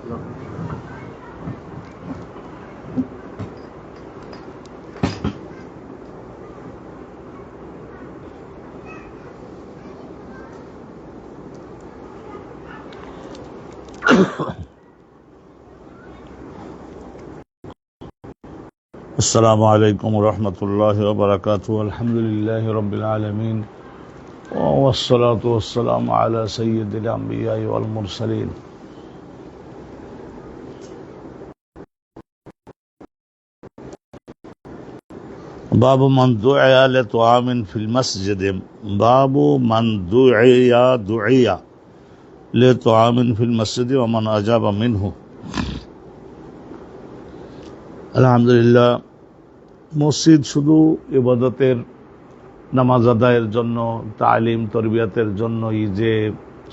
السلام عليكم ورحمة الله وبركاته. الحمد لله رب العالمين والصلاة والسلام على سيد الأنبياء والمرسلين. باب من دعي لطعام في المسجد. باب من دعي لطعام في المسجد ومن أجاب منه. আলহামদুলিল্লাহ, মসজিদ শুধু ইবাদতের, নামাজ আদায়ের জন্য, তালিম তরবিয়াতের জন্যই যে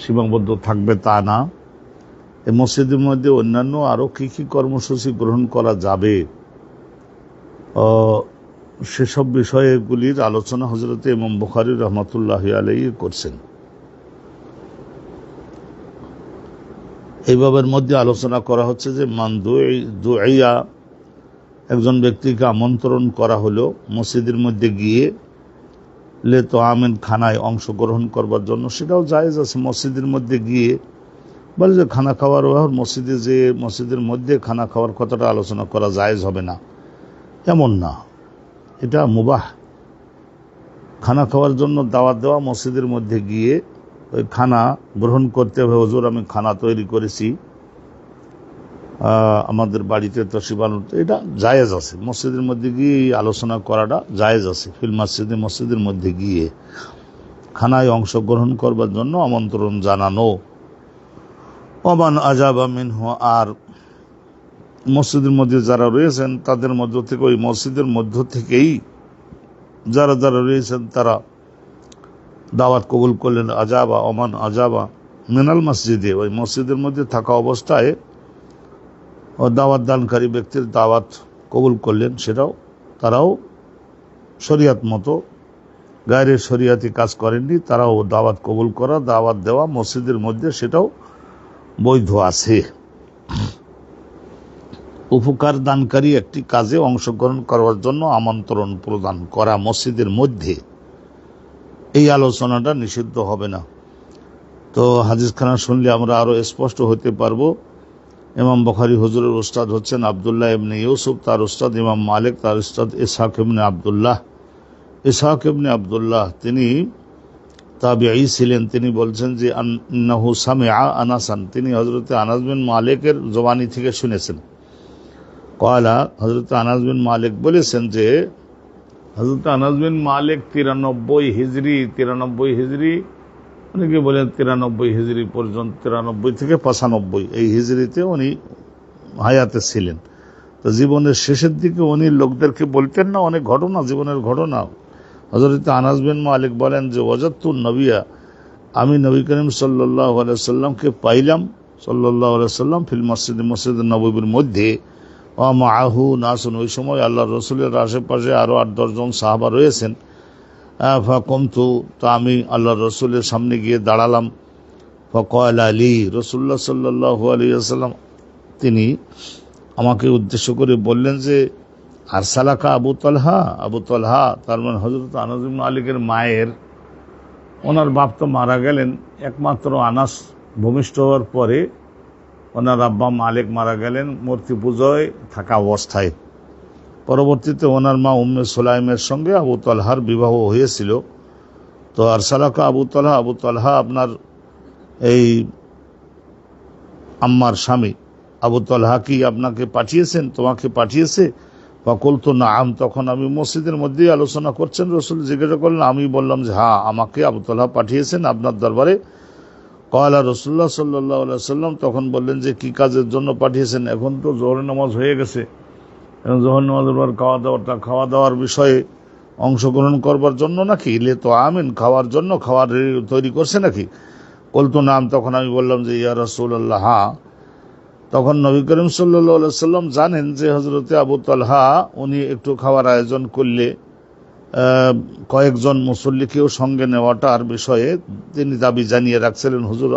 সীমাবদ্ধ থাকবে তা না। এই মসজিদের মধ্যে অন্যান্য আরও কী কী কর্মসূচি গ্রহণ করা যাবে সেসব বিষয়গুলির আলোচনা হযরত ইমাম বুখারী রাহমাতুল্লাহি আলাইহি করছেন। এই বাবের মধ্যে আলোচনা করা হচ্ছে যে মান দুইয়া, একজন ব্যক্তিকে আমন্ত্রণ করা হলো মসজিদের মধ্যে গিয়ে লে তো আমিন খানায় অংশগ্রহণ করবার জন্য, সেটাও জায়েজ আছে। মসজিদের মধ্যে গিয়ে বলে যে খানা খাওয়ার মসজিদে যে মসজিদের মধ্যে খানা খাওয়ার কথাটা আলোচনা করা জায়েজ হবে না, এমন না, এটা মুবাহ। খানা খাওয়ার জন্য দাওয়াত দেওয়া, মসজিদের মধ্যে গিয়ে ওই খানা গ্রহণ করতে হবে। হুজুর, আমি খানা তৈরি করেছি, আমাদের বাড়িতে তশরিফ, এটা জায়েজ আছে। মসজিদের মধ্যে গিয়ে আলোচনা করাটা জায়েজ আছে। ফিল মসজিদে, মসজিদের মধ্যে গিয়ে খানায় অংশগ্রহণ করবার জন্য আমন্ত্রণ জানানো। ওমান আজাবা মিনহু, আর মসজিদের মধ্যে যারা রয়েছেন তাদের মধ্য থেকে, ওই মসজিদের মধ্য থেকেই যারা যারা রয়েছেন তারা দাওয়াত কবুল করলেন। আজাবা, ওমান আজাবা মিনাল মসজিদে, ওই মসজিদের মধ্যে থাকা অবস্থায় ও দাওয়াত দানকারী ব্যক্তির দাওয়াত কবুল করলেন, সেটাও তারাও শরিয়াত মতো গায়রে শরিয়াতি কাজ করেননি, তারাও দাওয়াত কবুল করা, দাওয়াত দেওয়া মসজিদের মধ্যে সেটাও বৈধ আছে। উপকার দানকারী একটি কাজে অংশগ্রহণ করার জন্য আমন্ত্রণ প্রদান করা মসজিদের মধ্যে, এই আলোচনাটা নিষিদ্ধ হবে না। তো হাদিসখানা শুনলে আমরা আরো স্পষ্ট হতে পারবো। ইমাম বুখারী হুজুরের উস্তাদ হচ্ছেন আব্দুল্লাহ ইবনে ইউসুফ, তার উস্তাদ ইমাম মালিক, তার উস্তাদ ইসহাক ইবনে আব্দুল্লাহ তিনি তাবিঈ ছিলেন। তিনি বলছেন যে আন্নাহু সামিআ আনাসান, তিনি হযরত আনাস বিন মালিকের জবানি থেকে শুনেছেন। ক্বালা, হযরত আনাস বিন মালিক বলেছেন যে হযরত আনাস বিন মালিক 93 হিজরি, অনেকে বলেন 93 হিজরি পর্যন্ত, 93 থেকে 95 এই হিজরিতে উনি হায়াতে ছিলেন। তো জীবনের শেষের দিকে উনি লোকদেরকে বলতেন না অনেক ঘটনা, জীবনের ঘটনা। হযরত আনাস বিন মালিক বলেন যে ওয়াজাতুন নবিয়া, আমি নবী করিম সাল্লাল্লাহু আলাইহি সাল্লামকে পাইলাম, সাল্লাল্লাহু আলাইহি সাল্লাম ফিল মসজিদ নববীর মধ্যে, ওয়া মাআহু নাসুন, ওই সময় আল্লাহর রাসূলের আশেপাশে আরো 8-10 জন সাহাবা রয়েছেন। ফাকুমতু, তো আমি আল্লাহর রাসূলের সামনে গিয়ে দাঁড়ালাম। ফাকালা লি, রাসূলুল্লাহ সাল্লাল্লাহু আলাইহি ওয়াসাল্লাম তিনি আমাকে উদ্দেশ্য করে বললেন যে আরসালাকা আবু তালহা, তার মানে হযরত আনাস বিন মালিকের মায়ের, ওনার বাপ তো মারা গেলেন, একমাত্র আনাস ভূমিষ্ঠ হওয়ার পরে ওনার আব্বা মালিক মারা গেলেন মূর্তি পুজোয় থাকা অবস্থায়। পরবর্তীতে ওনার মা উম্মে সুলাইমের সঙ্গে আবু তালহার বিবাহ হয়েছিল। তো আরসালাকা আবু তালহা আপনার এই আম্মার স্বামী আবু তালহা কি আপনাকে পাঠিয়েছেন, তোমাকে পাঠিয়েছে? ফাকুলতু নাআম, তখন আমি মসজিদের মধ্যেই আলোচনা করছেন, রাসূল জিজ্ঞাসা করলেন, আমি বললাম যে হ্যাঁ, আমাকে আবু তালহা পাঠিয়েছেন আপনার দরবারে। ক্বালা রাসূলুল্লাহ সাল্লাল্লাহু আলাইহি ওয়াসাল্লাম, তখন বললেন যে কি কাজের জন্য পাঠিয়েছেন? এখন তো জোহরের নামাজ হয়ে গেছে, জোহর নামাজের পর খাওয়া দাওয়ার বিষয়ে অংশগ্রহণ করবার জন্য নাকি? লে তো আমিন, খাওয়ার জন্য, খাবার তৈরি করছে নাকি? কুলতু নাম, তখন আমি বললাম যে ইয়া রাসূলুল্লাহ, হ্যাঁ। তখন নবী করিম সাল্লাল্লাহু আলাইহি সাল্লাম জানেন যে হযরতে আবু তালহা উনি একটু খাওয়ার আয়োজন করলে কয়েকজন মুসল্লিকেও সঙ্গে নেওয়াটার বিষয়ে তিনি দাবি জানিয়ে রাখছিলেন। হুজুর,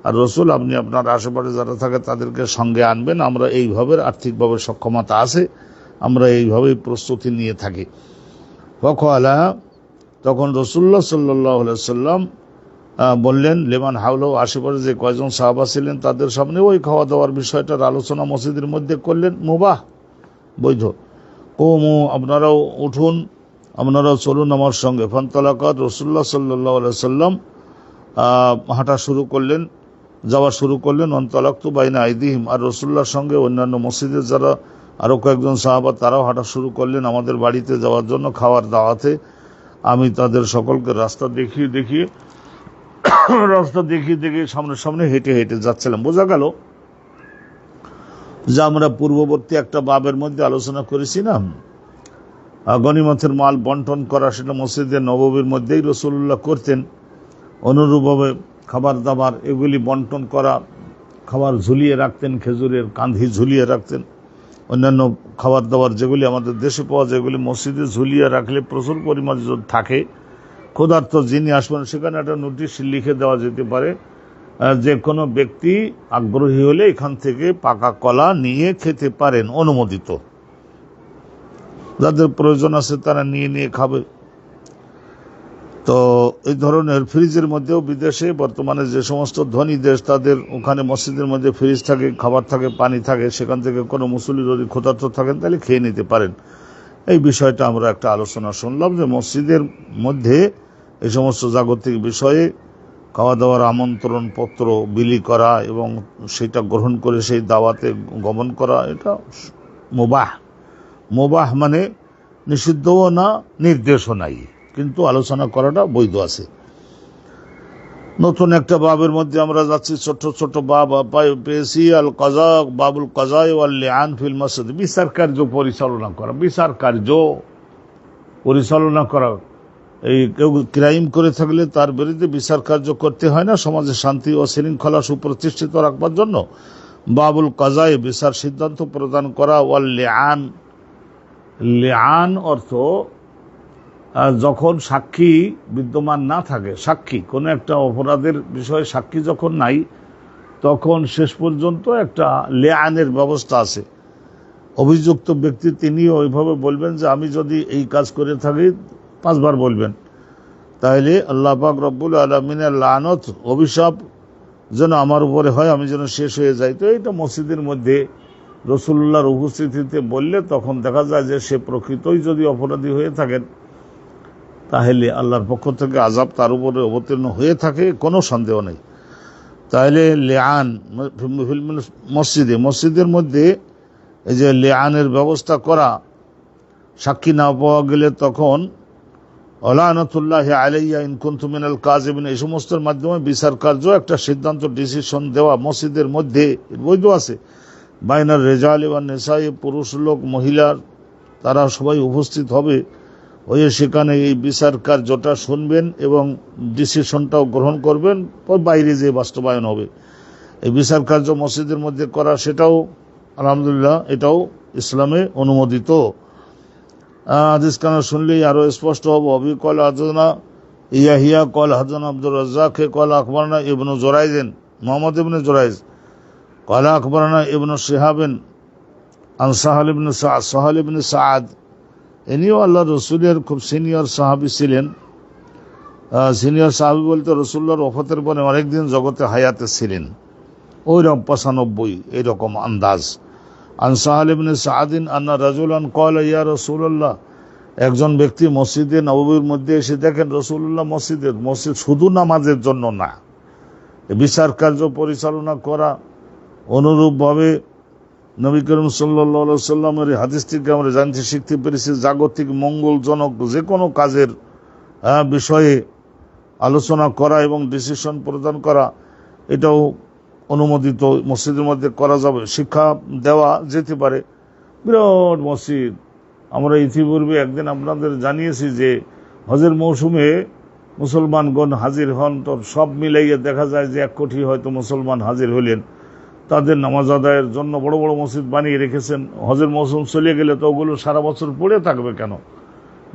আর রসুল আপনি আপনার আশেপাশে যারা থাকে তাদেরকে সঙ্গে আনবেন, আমরা এইভাবে আর্থিকভাবে সক্ষমতা আছে, আমরা এইভাবেই প্রস্তুতি নিয়ে থাকি। ফকওয়ালা, তখন রসুল্লাহ সাল্লাল্লাহু আলাইহি সাল্লাম বললেন লেমান হাউল, আশেপাশে যে কয়জন সাহাবা ছিলেন তাদের সামনে ওই খাওয়া দাওয়ার বিষয়টার আলোচনা মসজিদের মধ্যে করলেন, মুবাহ, বৈধ। কৌমু, আপনারাও উঠুন, আপনারাও চলুন আমার সঙ্গে। ফান্তালাকাত, রসুল্লাহ সাল্লাল্লাহু আলাইহি সাল্লাম হাঁটা শুরু করলেন, যাওয়া শুরু করলেন। অন্তলাক্তু বাইনা আইদিহিম, আর রসুল্লাহর সঙ্গে অন্যান্য মসজিদের যারা আরও কয়েকজন সাহাবা তারাও হাঁটা শুরু করলেন আমাদের বাড়িতে যাওয়ার জন্য খাওয়ার দাওয়াতে। আমি তাদের সকলকে রাস্তা দেখিয়ে দেখিয়ে সামনে সামনে হেঁটে হেঁটে যাচ্ছিলাম। বোঝা গেল যা আমরা পূর্ববর্তী একটা বাবের মধ্যে আলোচনা করেছি না, গনিমতের মাল বন্টন করা, সেটা মসজিদে নববীর মধ্যেই রাসূলুল্লাহ করতেন। অনুরূপভাবে খাবার দাবার এগুলি বন্টন করা, খাবার ঝুলিয়ে রাখতেন, খেজুরের কান্ধি ঝুলিয়ে রাখতেন, অন্যান্য খাবার দাবার যেগুলি আমাদের দেশে পাওয়া যায় এগুলি মসজিদে ঝুলিয়ে রাখলে প্রচুর পরিমাণে যদি থাকে, ক্ষুধার্ত যিনি আসবেন সেখানে একটা নোটিশ লিখে দেওয়া যেতে পারে, যে কোনো ব্যক্তি আগ্রহী হলে এখান থেকে পাকা কলা নিয়ে খেতে পারেন, অনুমোদিত, যাদের প্রয়োজন আছে তারা নিয়ে নিয়ে খাবে। তো এই ধরনের ফ্রিজের মধ্যেও বিদেশে বর্তমানে যে সমস্ত ধনী দেশ তাদের ওখানে মসজিদের মধ্যে ফ্রিজ থাকে, খাবার থাকে, পানি থাকে, সেখান থেকে কোনো মুসল্লি যদি ক্ষুধার্ত থাকেন তাহলে খেয়ে নিতে পারেন। এই বিষয়টা আমরা একটা আলোচনা শুনলাম যে মসজিদের মধ্যে এই সমস্ত জাগতিক বিষয়ে খাওয়া দাওয়ার আমন্ত্রণ পত্র বিলি করা এবং সেটা গ্রহণ করে সেই দাওয়াতে গমন করা, এটা মুবাহ। মুবাহ মানে নিষিদ্ধও না, নির্দেশও নাই, কিন্তু আলোচনা করাটা বৈধ আছে। নতুন একটা বাবের মধ্যে আমরা যাচ্ছি, ছোট ছোট বাব পেয়েছি। আল কাজা, বাবুল কাজা ওয়াল লিআন ফিল মসজিদ, বিচার কার্য পরিচালনা করা, বিচার কার্য পরিচালনা করা। এই কেউ ক্রাইম করে থাকলে তার বিরুদ্ধে বিচার কার্য করতে হয় না, সমাজে শান্তি ও শৃঙ্খলা সুপ্রতিষ্ঠিত রাখবার জন্য। বাবুল কাজায়, বিচার সিদ্ধান্ত প্রদান করা। ওয়াল লিআন, লিআন অর্থ যখন সাক্ষী বিদ্যমান না থাকে, সাক্ষী কোনো একটা অপরাধের বিষয়ে সাক্ষী যখন নাই, তখন শেষ পর্যন্ত একটা লিআনের ব্যবস্থা আছে। অভিযুক্ত ব্যক্তি তিনি ওইভাবে বলবেন যে আমি যদি এই কাজ করে থাকি, 5 বার বলবেন, তাহলে আল্লাহ পাক রব্বুল আলামিনের লানত, অভিশাপ যেন আমার উপরে হয়, আমি যেন শেষ হয়ে যাই। তো এইটা মসজিদের মধ্যে রাসূলুল্লাহর উপস্থিতিতে বললে তখন দেখা যায় যে সে প্রকৃতই যদি অপরাধী হয়ে থাকেন তাহলে আল্লাহর পক্ষ থেকে আযাব তার উপরে অবতীর্ণ হয়ে থাকে, কোনো সন্দেহ নেই। তাহলে লিআন মসজিদের মধ্যে এই যে লিআনের ব্যবস্থা করা, সাক্ষী না পাওয়া গেলে তখন লানাতুল্লাহি আলাইয়া ইন কুনতু মিনাল কাযিবিন, এই সমস্তের মাধ্যমে বিচার কার্য একটা সিদ্ধান্ত, ডিসিশন দেওয়া মসজিদের মধ্যে বৈধ আছে। বাইনার রিজালি ওয়ান নিসাই, পুরুষ লোক মহিলার তারা সবাই উপস্থিত হবে, হয়ে সেখানে এই বিচার কার্যটা শুনবেন এবং ডিসিশনটাও গ্রহণ করবেন, বাইরে যে বাস্তবায়ন হবে। এই বিচার কার্য মসজিদের মধ্যে করা, সেটাও আলহামদুলিল্লাহ এটাও ইসলামে অনুমোদিত। হাদিস কানা শুনলেই আরো স্পষ্ট হবে। অবি কল হাদানা ইয়াহিয়া কল হাদানা আব্দুর রাজ্জাক কল আখবরনা ইবনু জুরাইজ, মুহাম্মদ ইবনে জুরাইজ কল আখবরনা ইবনু শিহাবিন আন সাহাল ইবনে সাআদ, ইনিও আল্লাহ রসুলের খুব সিনিয়র সাহাবী ছিলেন। সিনিয়র সাহাবী বলতে রাসূলুল্লাহর ওফাতের পরে অনেকদিন জগতে হায়াতে ছিলেন, ওইরকম 95 এইরকম আন্দাজ। আন সাহাল ইবনে সাআদিন আন্না রাজুলান ক্বালা ইয়া রাসূলুল্লাহ, একজন ব্যক্তি মসজিদে নববীর মধ্যে এসে দেখেন রাসূলুল্লাহ মসজিদ শুধু নামাজের জন্য না, বিচার কার্য পরিচালনা করা। অনুরূপভাবে নবী করিম সাল্লাল্লাহু আলাইহি সাল্লামের হাদিস থেকে আমরা জানতে শিখতে পেরেছি জাগতিক মঙ্গলজনক যে কোনো কাজের বিষয়ে আলোচনা করা এবং ডিসিশন প্রদান করা, এটাও অনুমোদিত, মসজিদের মধ্যে করা যাবে, শিক্ষা দেওয়া যেতে পারে। বিরাট মসজিদ, আমরা ইতিপূর্বে একদিন আপনাদের জানিয়েছি যে হজের মৌসুমে মুসলমানগণ হাজির হন, তো সব মিলাইয়ে দেখা যায় যে 1 কোটি হয়তো মুসলমান হাজির হলেন। তাদের নামাজ আদায়ের জন্য বড় বড় মসজিদ বানিয়ে রেখেছেন। হজের মৌসুম চলে গেলে তো ওগুলো সারা বছর পড়ে থাকবে কেন?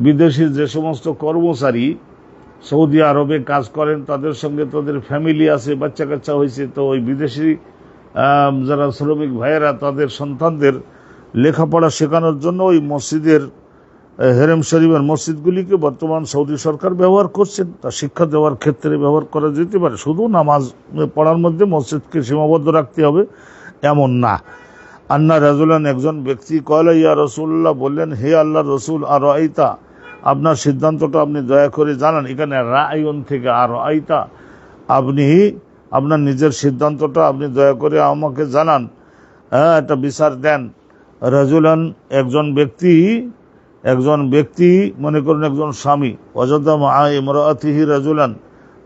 বিদেশি যে সমস্ত কর্মচারী সৌদি আরবে কাজ করেন, তাদের সঙ্গে তাদের ফ্যামিলি আছে, বাচ্চা কাচ্চা হয়েছে, তো ওই বিদেশি যারা শ্রমিক ভাইয়েরা তাদের সন্তানদের লেখাপড়া শেখানোর জন্য ওই মসজিদের হেরেম শরীফের মসজিদগুলিকে বর্তমান সৌদি সরকার ব্যবহার করছেন। তা শিক্ষা দেওয়ার ক্ষেত্রে ব্যবহার করা যেতে পারে, শুধু নামাজ পড়ার মধ্যে মসজিদকে সীমাবদ্ধ রাখতে হবে এমন না। আন্না রাজুলান, একজন ব্যক্তি, কয়লা ইয়া রসুল্লাহ, বললেন হে আল্লাহর রসুল, আর আইতা, আপনার সিদ্ধান্তটা আপনি দয়া করে জানান। এখানে রায়ন থেকে আর আইতা, আপনি আপনার নিজের সিদ্ধান্তটা আপনি দয়া করে আমাকে জানান, একটা বিচার দেন। রাজুলান, একজন ব্যক্তি মনে করুন একজন স্বামী, ওয়াজাদা মা ইমরাতিহি রাজুলান,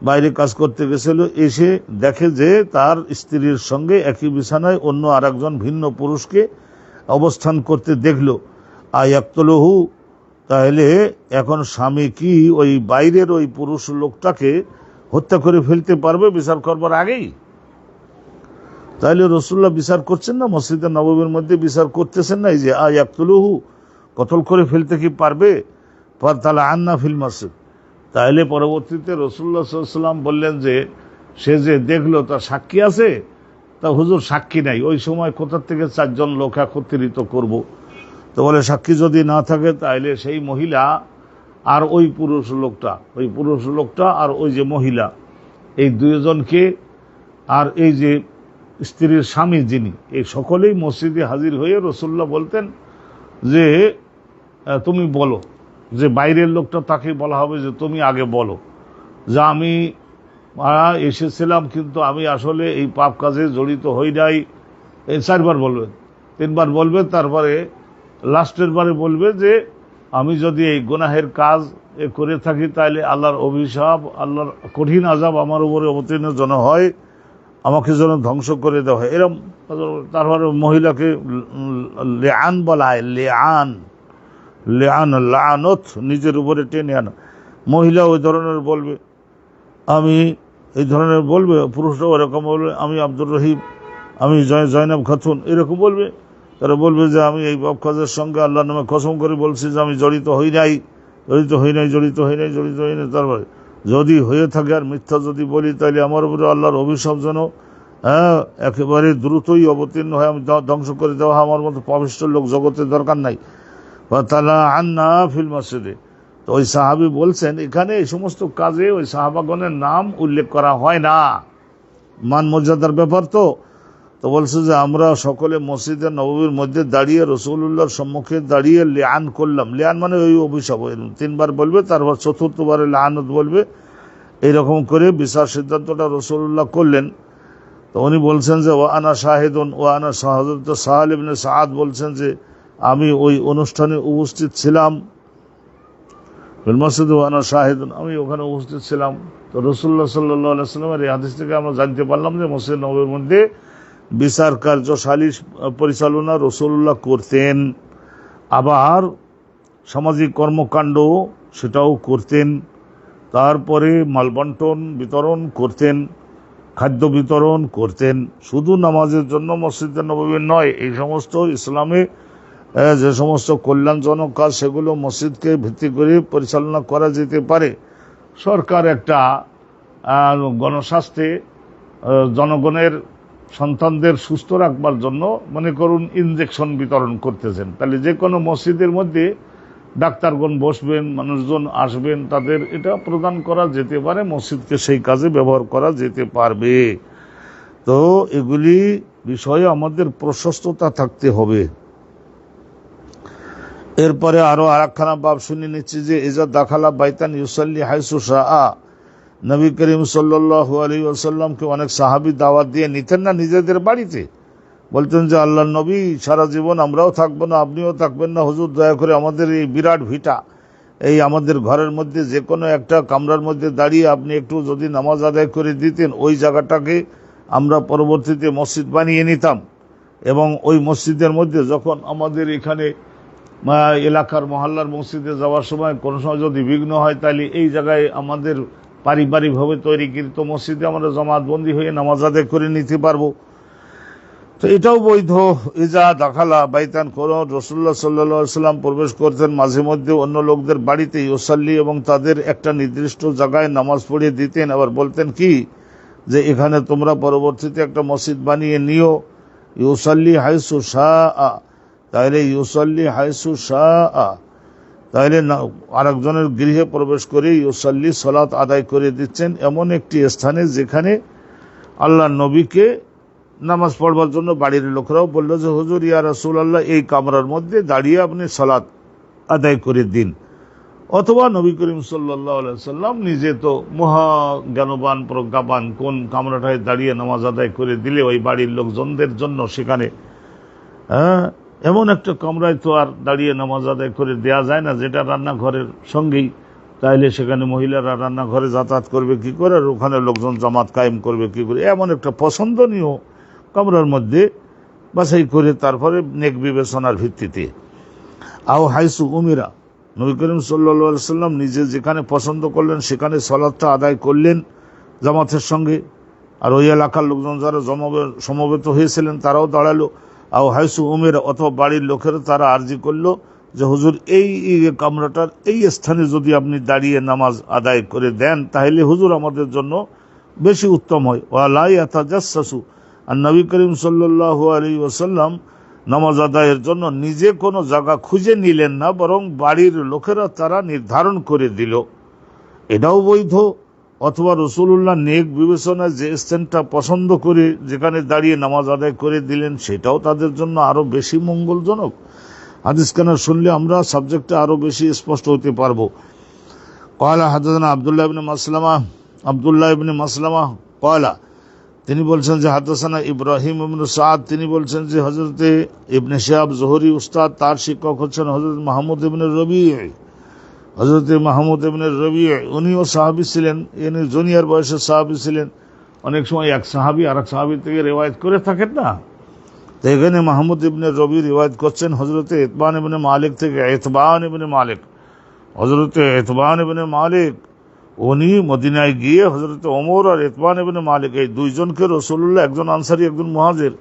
বাইরে কাজ করতে গেছিল, এসে দেখে যে তার স্ত্রীর সঙ্গে একই বিছানায় অন্য আরেকজন ভিন্ন পুরুষকে অবস্থান করতে দেখলো। আয়াক্তলহু, তাহলে এখন স্বামী কি ওই বাইরের ওই পুরুষ লোকটাকে হত্যা করে ফেলতে পারবে বিচার করবার আগেই? তাহলে রসুল্লাহ বিচার করছেন না, মসজিদে নববীর মধ্যে বিচার করতেছেন না, এই যে আয়াক্তলহু, কতল করে ফেলতে কি পারবে? তাহলে আন্না ফিল মসজিদ। তাহলে পরবর্তীতে রসুল্লাহ সাল্লাল্লাহু আলাইহি ওয়াসাল্লাম বললেন যে সে যে দেখলো তার সাক্ষী আছে? তা হুজুর সাক্ষী নাই, ওই সময় কোথা থেকে 4 জন লোক একত্রিত করব? তো বলে সাক্ষী যদি না থাকে তাহলে সেই মহিলা আর ওই পুরুষ লোকটা আর ওই যে মহিলা, এই 2 জনকে আর এই যে স্ত্রীর স্বামী যিনি, এই সকলেই মসজিদে হাজির হয়ে রসুল্লাহ বলতেন যে তুমি বলো, যে বাইরের লোকটা তাকে বলা হবে যে তুমি আগে বলো যে আমি এসেছিলাম কিন্তু আমি আসলে এই পাপ কাজে জড়িত হই নাই। এই 4 বার বলবেন, 3 বার বলবেন, তারপরে লাস্টের বারে বলবে যে আমি যদি এই গুনাহের কাজ করে থাকি তাহলে আল্লাহর অভিশাপ, আল্লাহর কঠিন আযাব আমার উপরে অবতীর্ণ যেন হয়, আমাকে যেন ধ্বংস করে দেওয়া হয়, এরকম। তারপরে মহিলাকে লেআন বলা হয়, লেআন লানত, নিজের উপরে টেনে আনা। মহিলা ওই ধরনের বলবে, আমি এই ধরনের বলবে, পুরুষরাও এরকম বলবে, আমি আব্দুর রহিম, আমি জয়নাব খাতুন, এরকম বলবে। তারা বলবে যে আমি এই পাপ কাজের সঙ্গে আল্লাহর নামে কসম করে বলছি যে আমি জড়িত হই নাই। তারপরে যদি হয়ে থাকে আর মিথ্যা যদি বলি তাহলে আমার উপরে আল্লাহর অভিশাপ যেন একেবারে দ্রুতই অবতীর্ণ হয়, আমি ধ্বংস করে দেওয়া, আমার মতো পাপিষ্ঠ লোক জগতের দরকার নাই। তালা আন্না ফিল মসজিদে। তো ওই সাহাবী বলছেন এখানে এই সমস্ত কাজে ওই সাহাবাগণের নাম উল্লেখ করা হয় না, মান মর্যাদার ব্যাপার। তো বলছে যে আমরা সকলে মসজিদে নববীর মধ্যে দাঁড়িয়ে রাসূলুল্লাহর সম্মুখে দাঁড়িয়ে লিআন করলাম। লিআন মানে ওই অভিশাপ, 3 বার বলবে, তারপর 4th-বারে লাআনত বলবে, এইরকম করে বিচার সিদ্ধান্তটা রাসূলুল্লাহ করলেন। তো উনি বলছেন যে ওয়া আনা শাহিদুন, হযরত সাহাল ইবনে সাআদ বলছেন যে আমি ওই অনুষ্ঠানে উপস্থিত ছিলাম, মসজিদে ওয়া আনা শাহিদুন, আমি ওখানে উপস্থিত ছিলাম। তো রাসূলুল্লাহ সাল্লাল্লাহু আলাইহি ওয়াসাল্লামের এই হাদিস থেকে আমরা জানতে পারলাম যে মসজিদ নববীর মধ্যে বিচার কার্য সালিশ পরিচালনা রাসূলুল্লাহ করতেন, আবার সামাজিক কর্মকাণ্ড সেটাও করতেন, তারপরে মালবন্টন বিতরণ করতেন, খাদ্য বিতরণ করতেন। শুধু নামাজের জন্য মসজিদে নববীর নয়, এই সমস্ত ইসলামে যে সমস্ত কল্যাণজনক কাজ সেগুলো মসজিদকে ভিত্তি করে পরিচালনা করা যেতে পারে। সরকার একটা গণস্বাস্থ্যে জনগণের সন্তানদের সুস্থ রাখবার জন্য মনে করুন ইনজেকশন বিতরণ করতেছেন, তাহলে যে কোনো মসজিদের মধ্যে ডাক্তারগণ বসবেন, মানুষজন আসবেন, তাদের এটা প্রদান করা যেতে পারে, মসজিদকে সেই কাজে ব্যবহার করা যেতে পারবে। তো এগুলি বিষয়ে আমাদের প্রশস্ততা থাকতে হবে। এরপরে আরো আরেকখানা বাব শুনে নিচ্ছি যে ইজা দাখালা বাইতান ইউসাল্লি হাইসু শাআ, নবী করিম সাল্লাল্লাহু আলাইহি ওয়াসাল্লামকে অনেক সাহাবী দাওয়াত দিয়ে নিতেন না নিজেদের বাড়িতে, বলতেন যে আল্লাহর নবী সারা জীবন আমরাও থাকবো না, আপনিও থাকবেন না, হুজুর দয়া করে আমাদের এই বিরাট ভিটা, এই আমাদের ঘরের মধ্যে যে কোনো একটা কামরার মধ্যে দাঁড়িয়ে আপনি একটু যদি নামাজ আদায় করে দিতেন, ওই জায়গাটাকে আমরা পরবর্তীতে মসজিদ বানিয়ে নিতাম, এবং ওই মসজিদের মধ্যে যখন আমাদের এখানে এলাকার মহল্লার মসজিদে যাওয়ার সময় কোনো সময় যদি বিঘ্ন হয় তাহলে এই জায়গায় আমাদের পারিবারিকভাবে তৈরিকৃত মসজিদে আমরা জমাতবন্দি হয়ে নামাজ আদায় করে নিতে পারবো। তো এটাও বৈধ। ইজা দাখালা বাইতান, কোন রাসূলুল্লাহ সাল্লাল্লাহু আলাইহি ওয়াসাল্লাম প্রবেশ করতেন মাঝে মধ্যে অন্য লোকদের বাড়িতে, ইউসাল্লি, এবং তাদের একটা নির্দিষ্ট জায়গায় নামাজ পড়িয়ে দিতেন। আবার বলতেন কি যে এখানে তোমরা পরবর্তীতে একটা মসজিদ বানিয়ে নিও। ইউসাল্লি হাইসু শাআ, তাহলে ইউসাল্লি হাইসু শাআ, তাহলে আরেকজনের গৃহে প্রবেশ করে ইউসাল্লি সালাত আদায় করে দিচ্ছেন এমন একটি স্থানে যেখানে আল্লাহ নবীকে নামাজ পড়বার জন্য বাড়ির লোকরাও বলল যে হুজুর ইয়া রাসূলুল্লাহ, এই কামরার মধ্যে দাঁড়িয়ে আপনি সালাত আদায় করে দিন। অথবা নবী করিম সাল্লাল্লাহু আলাইহি সাল্লাম নিজে তো মহা জ্ঞানবান প্রজ্ঞাবান, কোন কামরাটায় দাঁড়িয়ে নামাজ আদায় করে দিলে ওই বাড়ির লোকজনদের জন্য সেখানে এমন একটা কামরায় তো আর দাঁড়িয়ে নামাজ আদায় করে দেয়া যায় না যেটা রান্নাঘরের সঙ্গেই, তাইলে সেখানে মহিলারা রান্নাঘরে যাতায়াত করবে কি করে, আর ওখানে লোকজন জামাত কায়েম করবে কি করে। এমন একটা পছন্দনীয় কামরার মধ্যে বাছাই করে তারপরে নেক বিবেচনার ভিত্তিতে আও হাইসু উমিরা, নবী করিম সাল্লাল্লাহু আলাইহি সাল্লাম নিজে যেখানে পছন্দ করলেন সেখানে সালাতটা আদায় করলেন জামাতের সঙ্গে, আর ওই এলাকার লোকজন যারা সমবেত হয়েছিলেন তারাও দাঁড়ালো। আও হাইসু উমিরা, অথবা বাড়ির লোকেরা তারা আরজি করলো যে হুজুর এই কামরাটার এই স্থানে যদি আপনি দাঁড়িয়ে নামাজ আদায় করে দেন তাহলে হুজুর আমাদের জন্য বেশি উত্তম হয়। ওয়ালা ইয়াতাজাসসু, আর নবী করিম সাল্লাল্লাহু আলাইহি ওয়াসাল্লাম নামাজ আদায়ের জন্য নিজে কোনো জায়গা খুঁজে নিলেন না, বরং বাড়ির লোকেরা তারা নির্ধারণ করে দিল, এটাও বৈধ। অথবা রাসূলুল্লাহ নেক বিবেচনায় যে স্থানটা পছন্দ করে যেখানে দাঁড়িয়ে নামাজ আদায় করে দিলেন সেটাও তাদের জন্য আরো বেশি মঙ্গলজনক। হাদিসখানা শুনলে আমরা সাবজেক্টটা আরো বেশি স্পষ্ট হতে পারবো। ক্বালা হাদাসানা আব্দুল্লাহ ইবনে মাসলামা ক্বালা, তিনি বলছেন যে হাদাসানা ইব্রাহিম ইবনে সাদ, তিনি বলছেন যে হযরতে ইবনে শিহাব জুহরি উস্তাদ, তার শিক্ষক হচ্ছেন হযরত মাহমুদ ইবনে রবি'। হযরতে মাহমুদ ইবনে রবি' উনিও সাহাবী ছিলেন, ইনি জুনিয়র বয়সের সাহাবী ছিলেন। অনেক সময় এক সাহাবী আরেক সাহাবী থেকে রিওয়ায়াত করে থাকেন না, তো এখানে মাহমুদ ইবনে রবি রিওয়ায়াত করছেন হযরতে ইতবান ইবনে মালিক থেকে। ইতবান ইবনে মালিক, হযরতে ইতবান ইবনে মালিক উনি মদিনায় গিয়ে হযরতে ওমর আর ইতবান ইবনে মালিক এই দুইজনকে রাসূলুল্লাহ, একজন আনসারী একজন মুহাজির,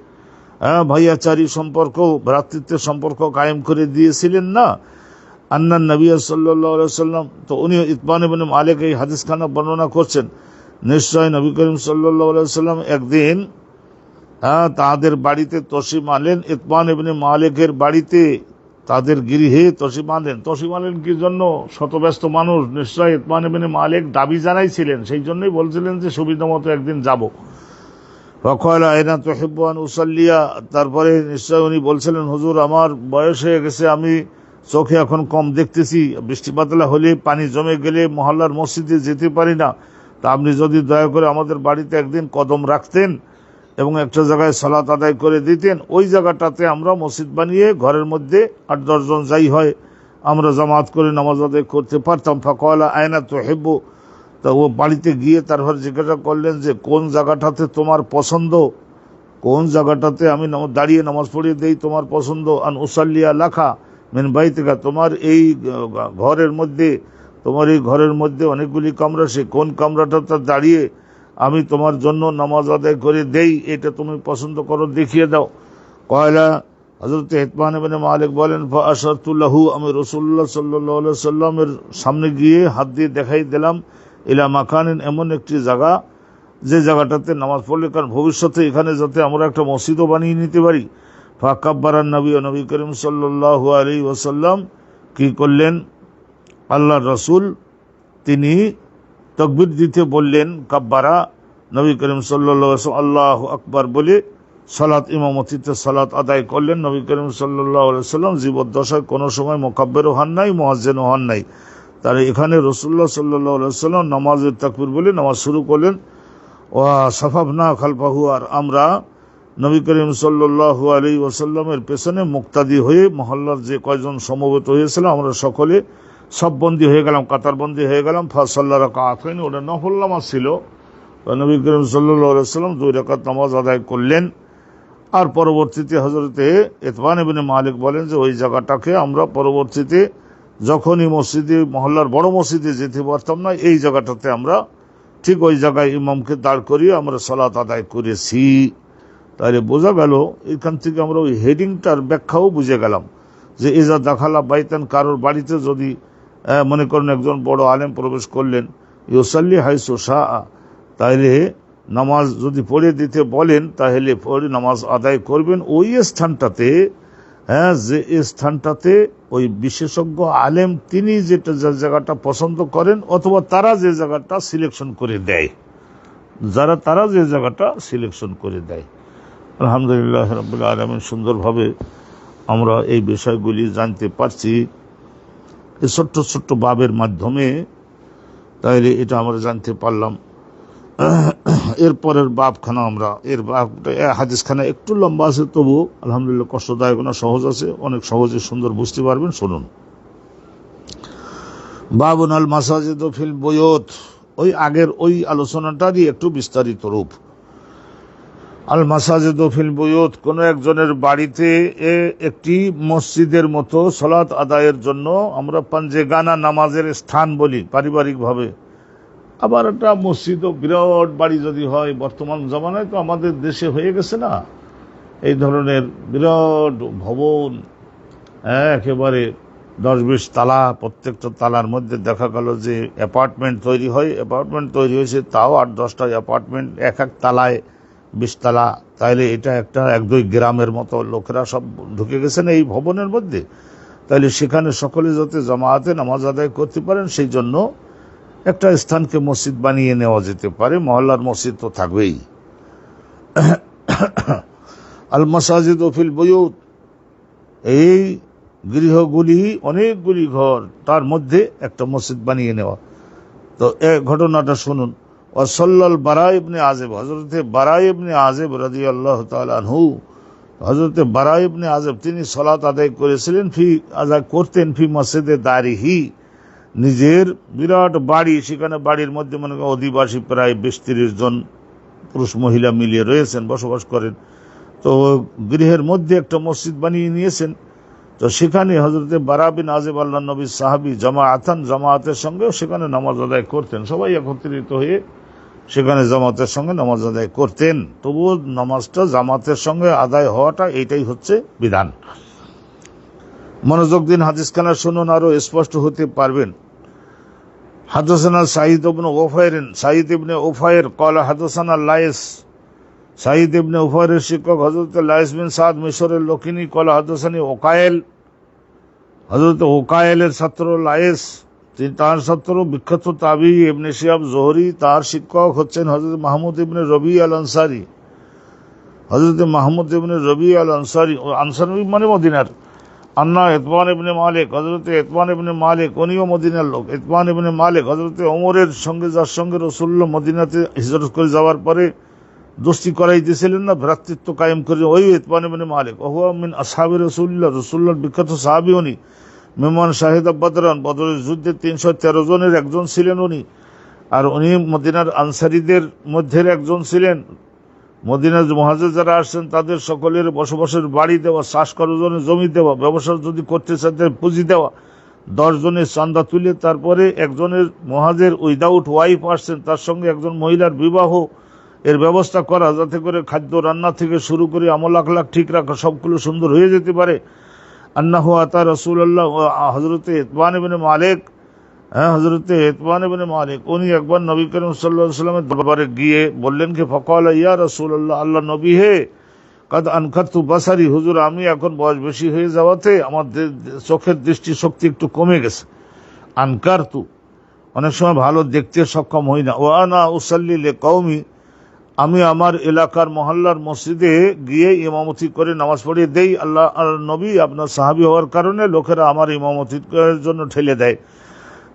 ভাইয়াচারী সম্পর্ক, ভ্রাতৃত্বের সম্পর্ক কায়েম করে দিয়েছিলেন না আন্নান নবী সাল্লাল্লাহু আলাইহি ওয়াসাল্লাম। তো উনি ইতবান ইবনে মালিক এই হাদিসখানা বর্ণনা করছেন, নিশ্চয় নবী করিম সাল্লাল্লাহু আলাইহি ওয়াসাল্লাম একদিন তাদের বাড়িতে তশরিফ আনলেন। ইতবান ইবনে মালিকের বাড়িতে তাদের গৃহে তশরিফ আনলেন কি জন্য? শতব্যস্ত মানুষ, নিশ্চয় ইতবান ইবনে মালিক দাবি জানাইছিলেন, সেই জন্যই বলছিলেন যে সুবিধা মতো একদিন যাব। ফাকালা আইনা তুহিব্বু আন উসাল্লিয়া, তারপরে নিশ্চয় উনি বলছিলেন হুজুর আমার বয়স হয়ে গেছে, আমি চোখে এখন কম দেখতেছি, বৃষ্টিপাতলা হলে পানি জমে গেলে মহল্লার মসজিদে যেতে পারি না, তা আপনি যদি দয়া করে আমাদের বাড়িতে একদিন কদম রাখতেন এবং একটা জায়গায় সালাত আদায় করে দিতেন, ওই জায়গাটাতে আমরা মসজিদ বানিয়ে ঘরের মধ্যে 8-10 জন যাই হয় আমরা জামাত করে নামাজ আদায় করতে পারতাম। ফাকালা আয়না তুহিব্বু, তা ও বাড়িতে গিয়ে তারপর জিজ্ঞাসা করলেন যে কোন জায়গাটাতে তোমার পছন্দ, কোন জায়গাটাতে আমি দাঁড়িয়ে নামাজ পড়িয়ে দেই তোমার পছন্দ। আন উসাল্লিয়া লাখা মিন বাইতিকা, তোমার এই ঘরের মধ্যে অনেকগুলি কামরা, সে কোন কামরাটাতে দাঁড়িয়ে আমি তোমার জন্য নামাজ আদায় করে দেই, এটা তুমি পছন্দ করো, দেখিয়ে দাও। কয়লা হযরত ইতবান ইবনে মালিক বলেন ফাআশারতু লাহু, আমি রাসূলুল্লাহ সাল্লাল্লাহু আলাইহি ওয়াসাল্লামের সামনে গিয়ে হাত দিয়ে দেখাই দিলাম ইলা মাকানিন, এমন একটি জায়গা যে জায়গাটাতে নামাজ পড়লে, কারণ ভবিষ্যতে এখানে যাতে আমরা একটা মসজিদও বানিয়ে নিতে পারি। ফাকাব্বারান নবী, নবী করিম সাল্লাল্লাহু আলাইহি ওয়াসাল্লাম কি করলেন, আল্লাহর রাসূল তিনি তাকবীর দিতে বললেন, কাব্বারা, নবী করিম সাল্লাল্লাহু আলাইহি ওয়াসাল্লাম আল্লাহু আকবার বলে সালাত ইমামতিতে সালাত আদায় করলেন। নবী করিম সাল্লাল্লাহু আলাইহি ওয়াসাল্লাম জীবদ্দশায় কোনো সময় মুকাব্বিরও হন নাই, মুয়াজ্জিনও হন নাই। তার এখানে রাসূলুল্লাহ সাল্লাল্লাহু আলাইহি ওয়াসাল্লাম নামাজের তাকবীর বলে নামাজ শুরু করলেন। ওয়া সাফাফনা খালফাহু, আর আমরা নবী করিম সাল্লাল্লাহু আলাইহি ওয়াসাল্লামের পেছনে মুক্তাদি হয়ে মহল্লার যে কয়জন সমবেত হয়েছিল আমরা সকলে সববন্দি হয়ে গেলাম, কাতারবন্দি হয়ে গেলাম। ফাসাল্লা রাকাতাইন, ওটা নফল নামাজ ছিল। নবী করিম সাল্লাল্লাহু আলাইহি ওয়াসাল্লাম 2 রাকাত নামাজ আদায় করলেন। আর পরবর্তীতে হযরতে ইতবান ইবনে মালিক বলেন যে ওই জায়গাটাকে আমরা পরবর্তীতে যখনই মসজিদে, মহল্লার বড় মসজিদে যেতে পারতাম না, এই জায়গাটাতে আমরা ঠিক ওই জায়গায় ইমামকে দাঁড় করিয়ে আমরা সালাত আদায় করেছি। তাহলে বোঝা গেল এখান থেকে আমরা ওই হেডিংটার ব্যাখ্যাও বুঝে গেলাম যে ইজা দাখালা বাইতান, কারোর বাড়িতে যদি মনে করেন একজন বড় আলেম প্রবেশ করলেন, ইউসাল্লি হাইসু শাহ, তাহলে নামাজ যদি পড়ে দিতে বলেন তাহলে পড়ে নামাজ আদায় করবেন ওই স্থানটাতে, যে স্থানটাতে ওই বিশেষজ্ঞ আলেম তিনি যেটা যে জায়গাটা পছন্দ করেন অথবা তারা যে জায়গাটা সিলেকশন করে দেয়, তারা যে জায়গাটা সিলেকশন করে দেয়। আলহামদুলিল্লাহ রাব্বিল আলামিন, সুন্দরভাবে আমরা এই বিষয়গুলি জানতে পারছি এই ছোট্ট ছোট্ট বাবের মাধ্যমে। তাইলে এটা আমরা জানতে পারলাম। এরপরের বাবখানা আমরা হাদিসখানা একটু লম্বা আছে, তবু আলহামদুলিল্লাহ কষ্টদায়ক না, সহজ আছে, অনেক সহজে সুন্দর বুঝতে পারবেন। শুনুন, বাবুন আল মাসাজিদ ফিল বুয়ুত, ওই আগের ওই আলোচনাটারই একটু বিস্তারিত রূপ। আল মাসাজিদ ফিল বুয়ুত, কোন একজনের বাড়িতে একটি মসজিদের মতো সালাত আদায়ের জন্য আমরা পাঞ্জেগানা নামাজের স্থান বলি পারিবারিকভাবে। আবার একটা মসজিদ ও বিরাট বাড়ি যদি হয়, বর্তমান জামানায় তো আমাদের দেশে হয়ে গেছে না এই ধরনের বিরাট ভবন, একেবারে 10-20 তালা, প্রত্যেকটা তালার মধ্যে দেখা গেল যে অ্যাপার্টমেন্ট তৈরি হয়। অ্যাপার্টমেন্ট তৈরি হয়েছে তাও 8-10টা অ্যাপার্টমেন্ট, এক তালায় 20 তালা। তাইলে এটা একটা 1-2 গ্রামের মতো লোকেরা সব ঢুকে গেছেন এই ভবনের মধ্যে। তাইলে সেখানে সকলে যাতে জামায়াতে নামাজ আদায় করতে পারেন সেই জন্য একটা স্থানকে মসজিদ বানিয়ে নেওয়া যেতে পারে। মহল্লার মসজিদ তো থাকবেই। আল মাসাজিদ ফিল বুয়ুত, এই গৃহগুলি অনেকগুলি ঘর, তার মধ্যে একটা মসজিদ বানিয়ে নেওয়া। তো এই ঘটনাটা শুনুন। ওয়াসাল্লাল বারা ইবনে আযিব, হযরতে বারা ইবনে আযিব রাদিয়াল্লাহু তাআলা আনহু, হযরতে বারা ইবনে আযিব তিনি সালাত আদায় করেছিলেন, করতেন ফি মসজিদে দারিহি, নিজের বিরাট বাড়ি, সেখানে বাড়ির মধ্যে মনে করেন অধিবাসী প্রায় 20-30 জন পুরুষ মহিলা মিলিয়ে রয়েছেন, বসবাস করেন। তো গৃহের মধ্যে একটা মসজিদ বানিয়ে নিয়েছেন। তো সেখানে হযরতে বারা বিন আযিব আল্লাহর নবীর সাহাবী জামায়াতের সঙ্গে সেখানে নামাজ আদায় করতেন। সবাই একত্রিত হয়ে সেখানে জামাতের সঙ্গে নামাজ আদায় করতেন। তবুও নামাজটা জামাতের সঙ্গে আদায় হওয়াটা এইটাই হচ্ছে বিধান। মনোযোগ দিন, হাদিসখানা শুনুন, আরো স্পষ্ট হতে পারবেন। হাদাসানা সাঈদ ইবনে উফাইর, সাঈদ ইবনে উফাইর ক্বালা হাদাসানা লাইস, সাঈদ ইবনে উফাইরের শিক্ষক হযরত লাইস বিন সাদ মিশরের লোকিনী, ক্বালা হাদাসানি ওকায়েল, হযরত ওকায়েলের ছাত্র লাইস, তার ছাত্র বিখ্যাত তাবী ইবনে শিহাব জোহরি, তার শিক্ষক হচ্ছেন হযরত মাহমুদ ইবনে রবি আল আনসারী। হযরত মাহমুদ ইবনে রবি আল আনসারী, আনসারী মানে মদিনার। আন্না ইতবান ইবনে মালিক, হযরতে ইতবান ইবনে মালিক উনিও মদিনার লোক। ইতবান ইবনে মালিক হযরতে ওমরের সঙ্গে, যার সঙ্গে রাসূলুল্লাহ মদিনাতে হিজরত করে যাওয়ার পরে দোস্তি করাইতেছিলেন না, ভ্রাতৃত্ব কায়েম করে, ওই ইতবান ইবনে মালিক। ওহুয়া মিন আসহাবি রাসূলিল্লাহ, রাসূলুল্লাহর বিখ্যাত সাহাবী উনি। মেমান শাহিদা বদরান, বদরের যুদ্ধে 313 জনের একজন ছিলেন উনি। আর উনি মদিনার আনসারীদের মধ্যে একজন ছিলেন। মদিনার মুহাজির যারা আসছেন তাদের সকলের বসবাসের বাড়ি দেওয়া, শ্বাস জনের জমি দেওয়া, ব্যবসা যদি করতে চান পুঁজি দেওয়া, 10 জনের চান্দা তুলে তারপরে একজনের মুহাজির উইদাউট ওয়াইফ আসছেন, তার সঙ্গে একজন মহিলার বিবাহ এর ব্যবস্থা করা, যাতে করে খাদ্য রান্না থেকে শুরু করে আমল আখলাক ঠিক রাখা সবগুলো সুন্দর হয়ে যেতে পারে। আন্নাহু আতা রাসূলুল্লাহ, হযরতে ইতবান ইবনে মালিক, হযরতে ইতবান ইবনে মালিক উনি একবার নবী করিম সাল্লাল্লাহু আলাইহি ওয়াসাল্লামের দরবারে গিয়ে বললেন কি, ফাকালা ইয়া রাসূলুল্লাহ, আল্লাহ নবী হে, কাদ আনকাতু বাসারি, হুজুর আমি এখন বয়স বেশি হয়ে যাওয়াতে আমার চোখের দৃষ্টি শক্তি একটু কমে গেছে। আনকারতু, অনেক সময় ভালো দেখতে সক্ষম হই না। ওয়া আনা উসাল্লি লিকওমি, আমি আমার এলাকার মহল্লার মসজিদে গিয়ে ইমামতি করে নামাজ পড়িয়ে দেই। আল্লাহ নবী আপনার সাহাবী হওয়ার কারণে লোকেরা আমার ইমামতির জন্য ঠেলে দেয়।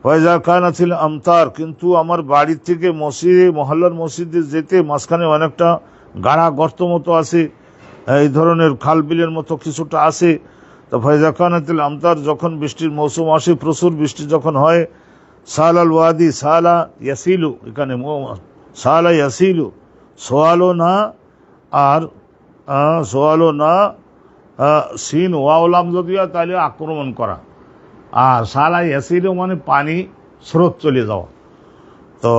ওয়াইজা কানাতিল আমতার, কিন্তু আমার বাড়ির থেকে মসজিদে, মহল্লার মসজিদে যেতে মাঝখানে অনেকটা গাড়া গর্ত মতো আছে, এই ধরনের খাল বিলের মতো কিছুটা আছে। তো ফাইজা কানাতিল আমতার, যখন বৃষ্টির মৌসুম আসে, প্রচুর বৃষ্টি যখন হয়, সালাল ওয়াদি, সালা ইয়াসিলু, এখানে সালা ইয়াসিলু, সোয়ালো না আর সোয়ালো না, সিন ওয়াওলাম যদি হয় তাহলে আক্রমণ করা, আর সালা ইয়াসিলু মানে পানি স্রোত চলে যাওয়া। তো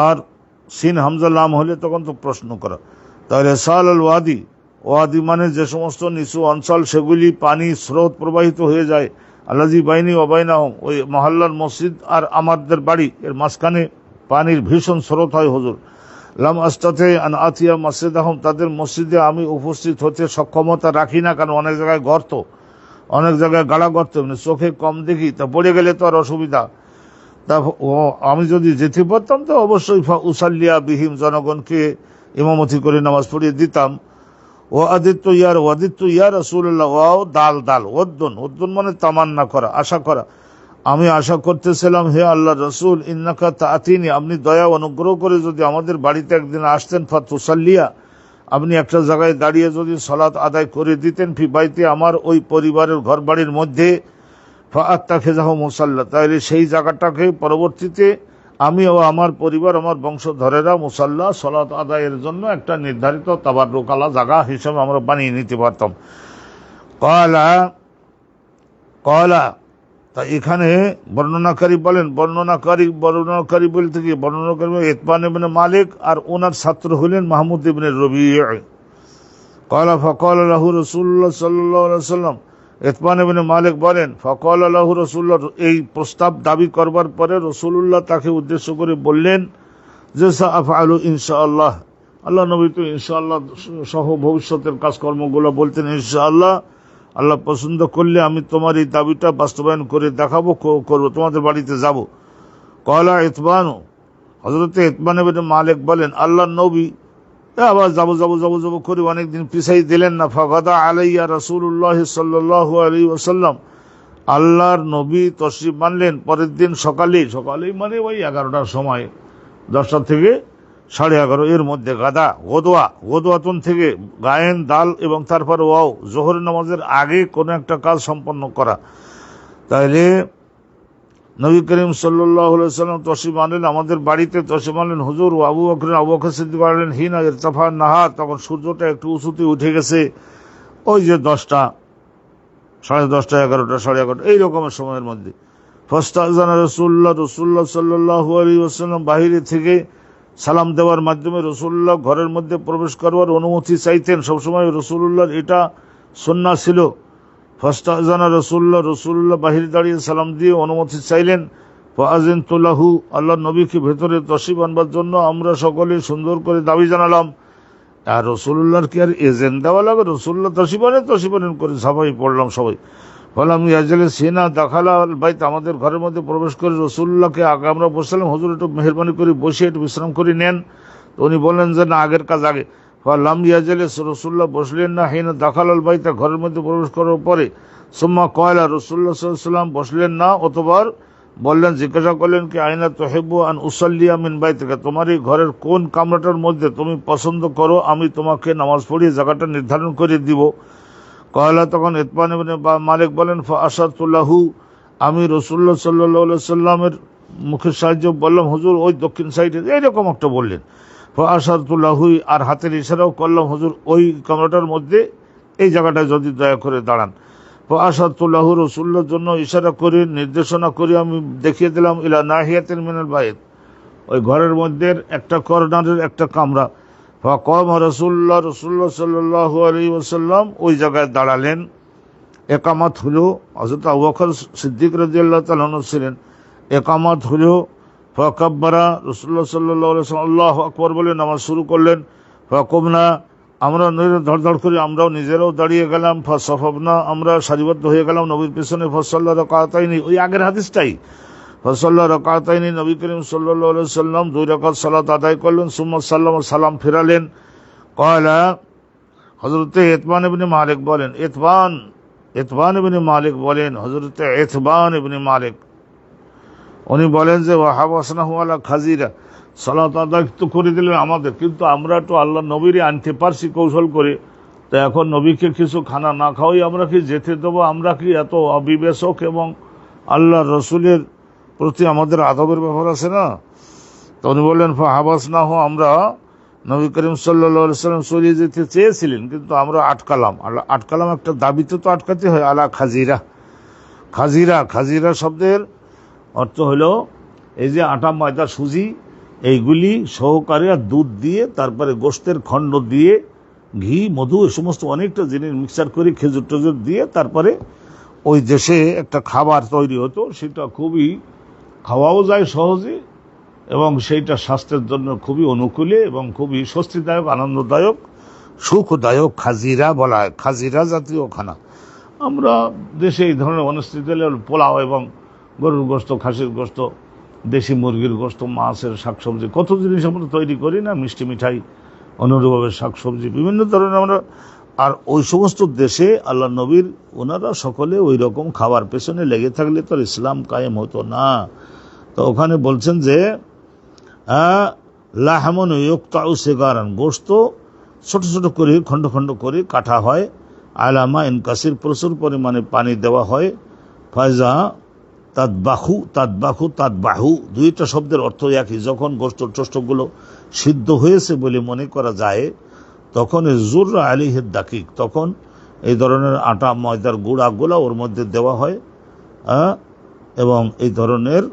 আর সিন হামজা লাম হলে তখন তো প্রশ্ন করা। তাহলে সাল আল ওয়াদি, ওয়াদি মানে যে সমস্ত নিচু অঞ্চল, সেগুলি পানি স্রোত প্রবাহিত হয়ে যায়। আল্লাজি বাইনি ওবাইনাহুম, ওই মহল্লার মসজিদ আর আমাদের বাড়ি এর মাঝখানে পানির ভীষণ স্রোত হয় হুজুর। লাম আস্তাতে আন আতিয়া মসজিদাহুম, তাদের মসজিদে আমি উপস্থিত হতে সক্ষমতা রাখি না, কারণ অনেক জায়গায় গর্ত, অনেক জায়গায় গাড়া গর্ত, মানে চোখে কম দেখি, তা পড়ে গেলে তো আর অসুবিধা। তা আমি যদি যেতে পারতাম তো অবশ্যই উসাল্লিয়া বিহিম, জনগণকে ইমামতি করে নামাজ পড়িয়ে দিতাম। ও আদিত্য ইয়া রাসূলুল্লাহ, ওয়াও দাল দাল, ওদ্দুন মানে তামান্না করা, আশা করা। আমি আশা করতেছিলাম, হে আল্লাহ রসুল, ইন্নাকা তাআতিনি, আপনি দয়া অনুগ্রহ করে যদি আমাদের বাড়িতে একদিন আসতেন, ফাতুসাল্লিয়া, আপনি একটা জায়গায় দাঁড়িয়ে যদি সালাত আদায় করে দিতেন, ফি বাইতি, আমার ওই পরিবারের ঘর বাড়ির মধ্যে, ফাআত্তাখিযাহু মুসাল্লা, তাহলে সেই জায়গাটাকে পরবর্তীতে আমি ও আমার পরিবার, আমার বংশধরেরা মুসাল্লা, সালাত আদায়ের জন্য একটা নির্ধারিত তাবাররুকালা জায়গা হিসেবে আমরা বানিয়ে নিতে পারতাম। কলা, তা এখানে বর্ণনাকারী বলতে কি, বর্ণনাকারী ইতবান ইবনে মালিক, আর ওনার ছাত্র হলেন মাহমুদ ইবনে রবি'। ক্বালা ফাকালা লাহু রাসূলুল্লাহ সাল্লাল্লাহু আলাইহি ওয়াসাল্লাম, ইতবান ইবনে মালিক বলেন, ফাকালা লাহু রাসূলুল্লাহ, এই প্রস্তাব দাবি করবার পরে রাসূলুল্লাহ তাকে উদ্দেশ্য করে বললেন যে সাআফআলু ইনশাআল্লাহ, আল্লাহ নবী তো ইনশাআল্লাহ সহ ভবিষ্যতের কাজকর্মগুলো বলতেন, ইনশাআল্লাহ আল্লাহ পছন্দ করলে আমি তোমার এই দাবিটা বাস্তবায়ন করে দেখাবো, করবো, তোমাদের বাড়িতে যাব। কলা ইতবানু, হযরত ইতবান ইবনে মালিক বলেন, আল্লাহ নবী আবার যাবো করে অনেকদিন পিছাই দিলেন না। ফাগাদা আলাইয়া রাসূলুল্লাহ সাল্লাল্লাহু আলাইহি ওয়াসাল্লাম, আল্লাহর নবী তশরিফ মানলেন পরের দিন সকালেই মানে ওই 11টার সময়, 10টা থেকে 11:30 এর মধ্যে। গাদা গোদোয়াতুন থেকে গায়েন দাল এবং তারপর ওয়াও, জোহর নামাজের আগে কোনো একটা কাজ সম্পন্ন করা। তাইলে নবী করিম সাল্লাল্লাহু আলাইহি ওয়াসাল্লাম তশরিফ আনলেন, আমাদের বাড়িতে তশরিফ আনলেন হুজুর। আবু বকর সিদ্দিক আনলেন হিনা ইরতাফা নাহার, তখন সূর্যটা একটু উঁচুতে উঠে গেছে, ওই যে 10টা, 10:30, 11টা, 11:30 এই রকমের সময়ের মধ্যে। ফাস্তাযানা রাসূলুল্লাহ সাল্লাল্লাহু আলাইহি ওয়াসাল্লাম, বাহিরে থেকে সালাম দেওয়ার মাধ্যমে রাসূলুল্লাহ ঘরের মধ্যে প্রবেশ করবার অনুমতি চাইতেন। সবসময় রাসূলুল্লাহর এটা সুন্নাহ ছিল। ফাস্তাযানা রাসূলুল্লাহ বাহিরে দাঁড়িয়ে সালাম দিয়ে অনুমতি চাইলেন। ফাআযিনতু লাহু, আল্লাহ নবীকে ভেতরে তশরিফ আনবার জন্য আমরা সকলে সুন্দর করে দাবি জানালাম। আর রাসূলুল্লাহর কি আর এজেন্ট দেওয়া লাগে? রাসূলুল্লাহ তশরিফ আনেন করে সবাই পড়লাম সবাই। ফালাম ইয়াজলিস হিনা দাখালা আল বাইত, আমাদের ঘরের মধ্যে প্রবেশ করে রাসূলুল্লাহকে আগে আমরা বসলাম, হুজুর একটু মেহেরবানি করে বসে একটু বিশ্রাম করে নেন। তো উনি বললেন যে না, আগের কাজ আগে। ফালাম ইয়াজলিস, রাসূলুল্লাহ বসলেন না, হিনা দাখালা আল বাইত, ঘরের মধ্যে প্রবেশ করার পরে। সুম্মা কয়লা, রাসূলুল্লাহ সাল্লাল্লাহু আলাইহি ওয়াসাল্লাম বসলেন না, অতঃপর বললেন, জিজ্ঞাসা করলেন কি আইনা তুহিব্বু আন উসাল্লিয়া মিন বাইতিকা, তোমার এই ঘরের কোন কামরাটার মধ্যে তুমি পছন্দ করো আমি তোমাকে নামাজ পড়িয়ে জায়গাটা নির্ধারণ করে দিব। কয়লা, তখন ইতবান ইবনে মালিক বলেন, ফাআশারতু লাহু, আমি রাসূলুল্লাহ সাল্লাল্লাহু আলাইহি ওয়াসাল্লামের মুখের সাহায্যে বললাম, হুজুর ওই দক্ষিণ সাইডে, এইরকম একটা বললেন। ফাআশারতু লাহু, আর হাতের ইশারাও করলাম, হুজুর ওই কামরাটার মধ্যে এই জায়গাটায় যদি দয়া করে দাঁড়ান। ফাআশারতু লাহু, রাসূলুল্লাহর জন্য ইশারা করে নির্দেশনা করে আমি দেখিয়ে দিলাম, ইলা নাহিয়াতিন মিনাল বাইত, ওই ঘরের মধ্যে একটা কর্নারের একটা কামরা। ফাকাম রাসূলুল্লাহ সাল্লাল্লাহু আলাইহি ওয়াসাল্লাম ওই জায়গায় দাঁড়ালেন। একামাত হলো, হযরত আবু বকর সিদ্দিক রাদিয়াল্লাহু তাআলা আনহু ছিলেন। একামাত হলো, ফাকাব্বারা রাসূলুল্লাহ সাল্লাল্লাহু আলাইহি ওয়াসাল্লাম আল্লাহু আকবার বলে নামাজ শুরু করলেন। ফাকুমনা, আমরা ধড়ধড় করে আমরাও নিজেরাও দাঁড়িয়ে গেলাম। ফাসাফাবনা, আমরা সারিবদ্ধ হয়ে গেলাম নবীর পেছনে। ফাসাল্লা রাকাতাইনি, ওই আগের হাদিসটাই। ফাসাল্লা রাকাতাইনি, নবী করিম সাল্লাল্লাহু আলাইহি ওয়াসাল্লাম 2 রাকাত সালাত আদায় করলেন। সুম্মা সাল্লাম, সালাম ফেরালেন। ক্বালা, হযরত ইতবান ইবনে মালিক বলেন, ইতবান ইবনে মালিক বলেন, হযরত ইতবান ইবনে মালিক উনি বলেন যে ওয়াহাবাসনাহু আলা খাজিরা, সালাত আদায় তো করে দিলেন আমাদের, কিন্তু আমরা তো আল্লাহ নবীরে আনতে পারছি কৌশল করে, তো এখন নবীকে কিছু খানা না খাওয়াই আমরা কি যেতে দেবো? আমরা কি এত অবিবেচক? এবং আল্লাহ রসুলের প্রতি আমাদের আদবের ব্যাপার আছে না? তো উনি বললেন ফাহাবাসনাহু, আমরা নবী করিম সাল্লাল্লাহু আলাইহি ওয়াসাল্লাম চলে যেতে চেয়েছিলেন, কিন্তু আমরা আটকালাম। একটা দাবিতে তো আটকাতে হয়। আলা খাজিরা শব্দের অর্থ হলো এই যে আটা, ময়দা, সুজি, এইগুলি সহকারে আর দুধ দিয়ে, তারপরে গোশতের খণ্ড দিয়ে, ঘি, মধু, এই সমস্ত অনেকটা জিনিস মিক্সার করে, খেজুর টেজুর দিয়ে তারপরে ওই দেশে একটা খাবার তৈরি হতো। সেটা খুবই খাওয়াও যায় সহজে, এবং সেইটা স্বাস্থ্যের জন্য খুবই অনুকূলে এবং খুবই স্বস্তিদায়ক, আনন্দদায়ক, সুখদায়ক খাজিরা বলা হয়, খাজিরা জাতীয় খানা। আমরা দেশে এই ধরনের অনুষ্ঠিত পোলাও এবং গরুর গোশত, খাসির গোশত, দেশি মুরগির গোশত, মাছের শাকসবজি, কত জিনিস আমরা তৈরি করি না, মিষ্টি মিঠাই, অনুরূপভাবে শাকসবজি, বিভিন্ন ধরনের আমরা। আর ওই সমস্ত দেশে আল্লাহ নবীর ওনারা সকলে ওই রকম খাবার পেছনে লেগে থাকলে তো ইসলাম কায়েম হতো না। তো ওখানে বলছেন যে লাহমন ইউক্তাউ সিগারান, গোশত ছোট ছোট করে খণ্ড খণ্ড করে কাটা হয়, আলামা ইনকাসির, প্রচুর পরিমাণে পানি দেওয়া হয়, ফায়জা তাদবাহু, তাদবাহু, তাদবাহু, দুইটা শব্দের অর্থ একই। যখন গোশত টোষ্টগুলো সিদ্ধ হয়েছে বলে মনে করা যায়, তখন জুর আলিহের দাকিক, তখন এই ধরনের আটা ময়দার গুঁড়াগুলা ওর মধ্যে দেওয়া হয়, এবং এই ধরনের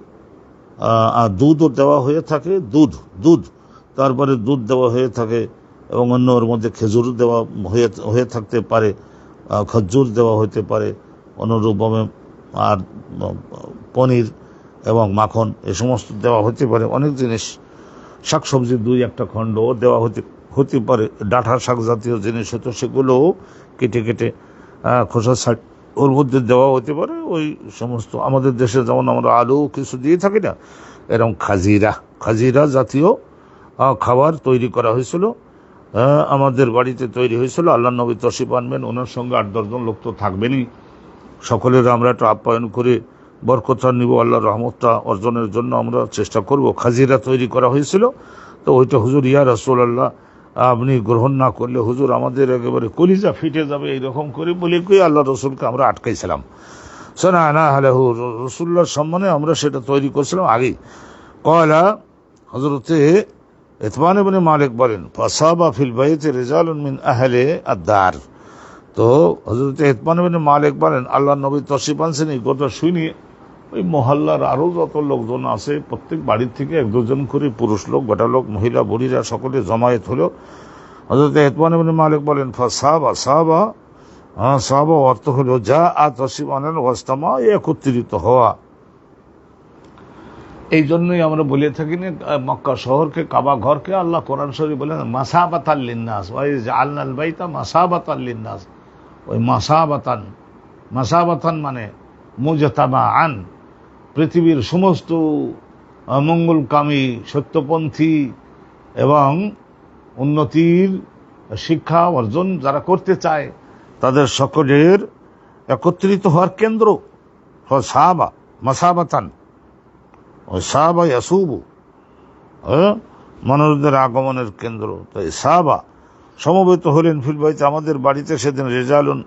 দুধও দেওয়া হয়ে থাকে, দুধ তারপরে দুধ দেওয়া হয়ে থাকে, এবং অন্য ওর মধ্যে খেজুর দেওয়া হয়ে থাকতে পারে, খজুর দেওয়া হতে পারে, অনুরূপভাবে আর পনির এবং মাখন এ সমস্ত দেওয়া হতে পারে, অনেক জিনিস, শাকসবজি দুই একটা খণ্ডও দেওয়া হতে পারে, ডাঁটা শাক জাতীয় জিনিস হতো, সেগুলোও কেটে কেটে খোসা ছাড় ওর মধ্যে দেওয়া হতে পারে। ওই সমস্ত আমাদের দেশে যেমন আমরা আলু কিছু দিয়ে থাকি না, এরকম খাজিরা জাতীয় খাবার তৈরি করা হয়েছিল, আমাদের বাড়িতে তৈরি হয়েছিল। আল্লাহ নবী তশরিফ আনবেন, ওনার সঙ্গে 8-10 জন লোক তো থাকবেনই, সকলের আমরা একটা আপ্যায়ন করে বরকত নিব, আল্লাহর রহমতটা অর্জনের জন্য আমরা চেষ্টা করব। খাজিরা তৈরি করা হয়েছিল। তো ওইটা হুজুর, ইয়া রাসূলুল্লাহ, আপনি গ্রহণ না করলে হুজুর আমাদের একেবারে কলিজা ফিটে যাবে, এইরকম করে বলে কই আল্লাহ রসুলকে আমরা আটকাইছিলাম। শোনা না হলে রসুল্লাহর সম্মানে আমরা সেটা তৈরি করছিলাম আগেই। কয়লা হজরতে ইতবান ইবনে মালিক বলেন, ফাসাবা ফিল বাইতি রিজালুন মিন আহলি আদ-দার। তো হজরতে ইতবান ইবনে মালিক বলেন, আল্লাহ নবী তশরিফ আনছেন, এই কথা শুনি ওই মহল্লার আরও যত লোকজন আছে, প্রত্যেক বাড়ির থেকে 1-2 জন করে পুরুষ লোক, গোটা লোক, মহিলা, বুড়িরা সকলে জমায়েত হলো। হযরত ইতবান ইবনে মালিক বলেন, সাহাবা অর্থ হলো যা তশরিফ আনেন ওয়াস্তামা, একত্রিত হওয়া। এই জন্যই আমরা বলে থাকি না, মক্কা শহরকে, কাবা ঘরকে আল্লাহ কোরআন শরীফ বলেন মাসাবাতাল লিন্নাস, ওয়াই জাআলনাল বাইতা মাসাবাতাল লিন্নাস। ওই মাসাবাতান মানে মুজতামাআন, পৃথিবীর সমস্ত মঙ্গলকামী, সত্যপন্থী এবং উন্নতির শিক্ষা অর্জন যারা করতে চায়, তাদের সকলের একত্রিত হওয়ার কেন্দ্র সাহাবা, মাসাবাতান, ওই সাহাবা ইয়াসুবু, মানুষদের আগমনের কেন্দ্র। তাই সাহাবা সমবেত হলেন ফিল বাইতে, আমাদের বাড়িতে সেদিন রিজালুন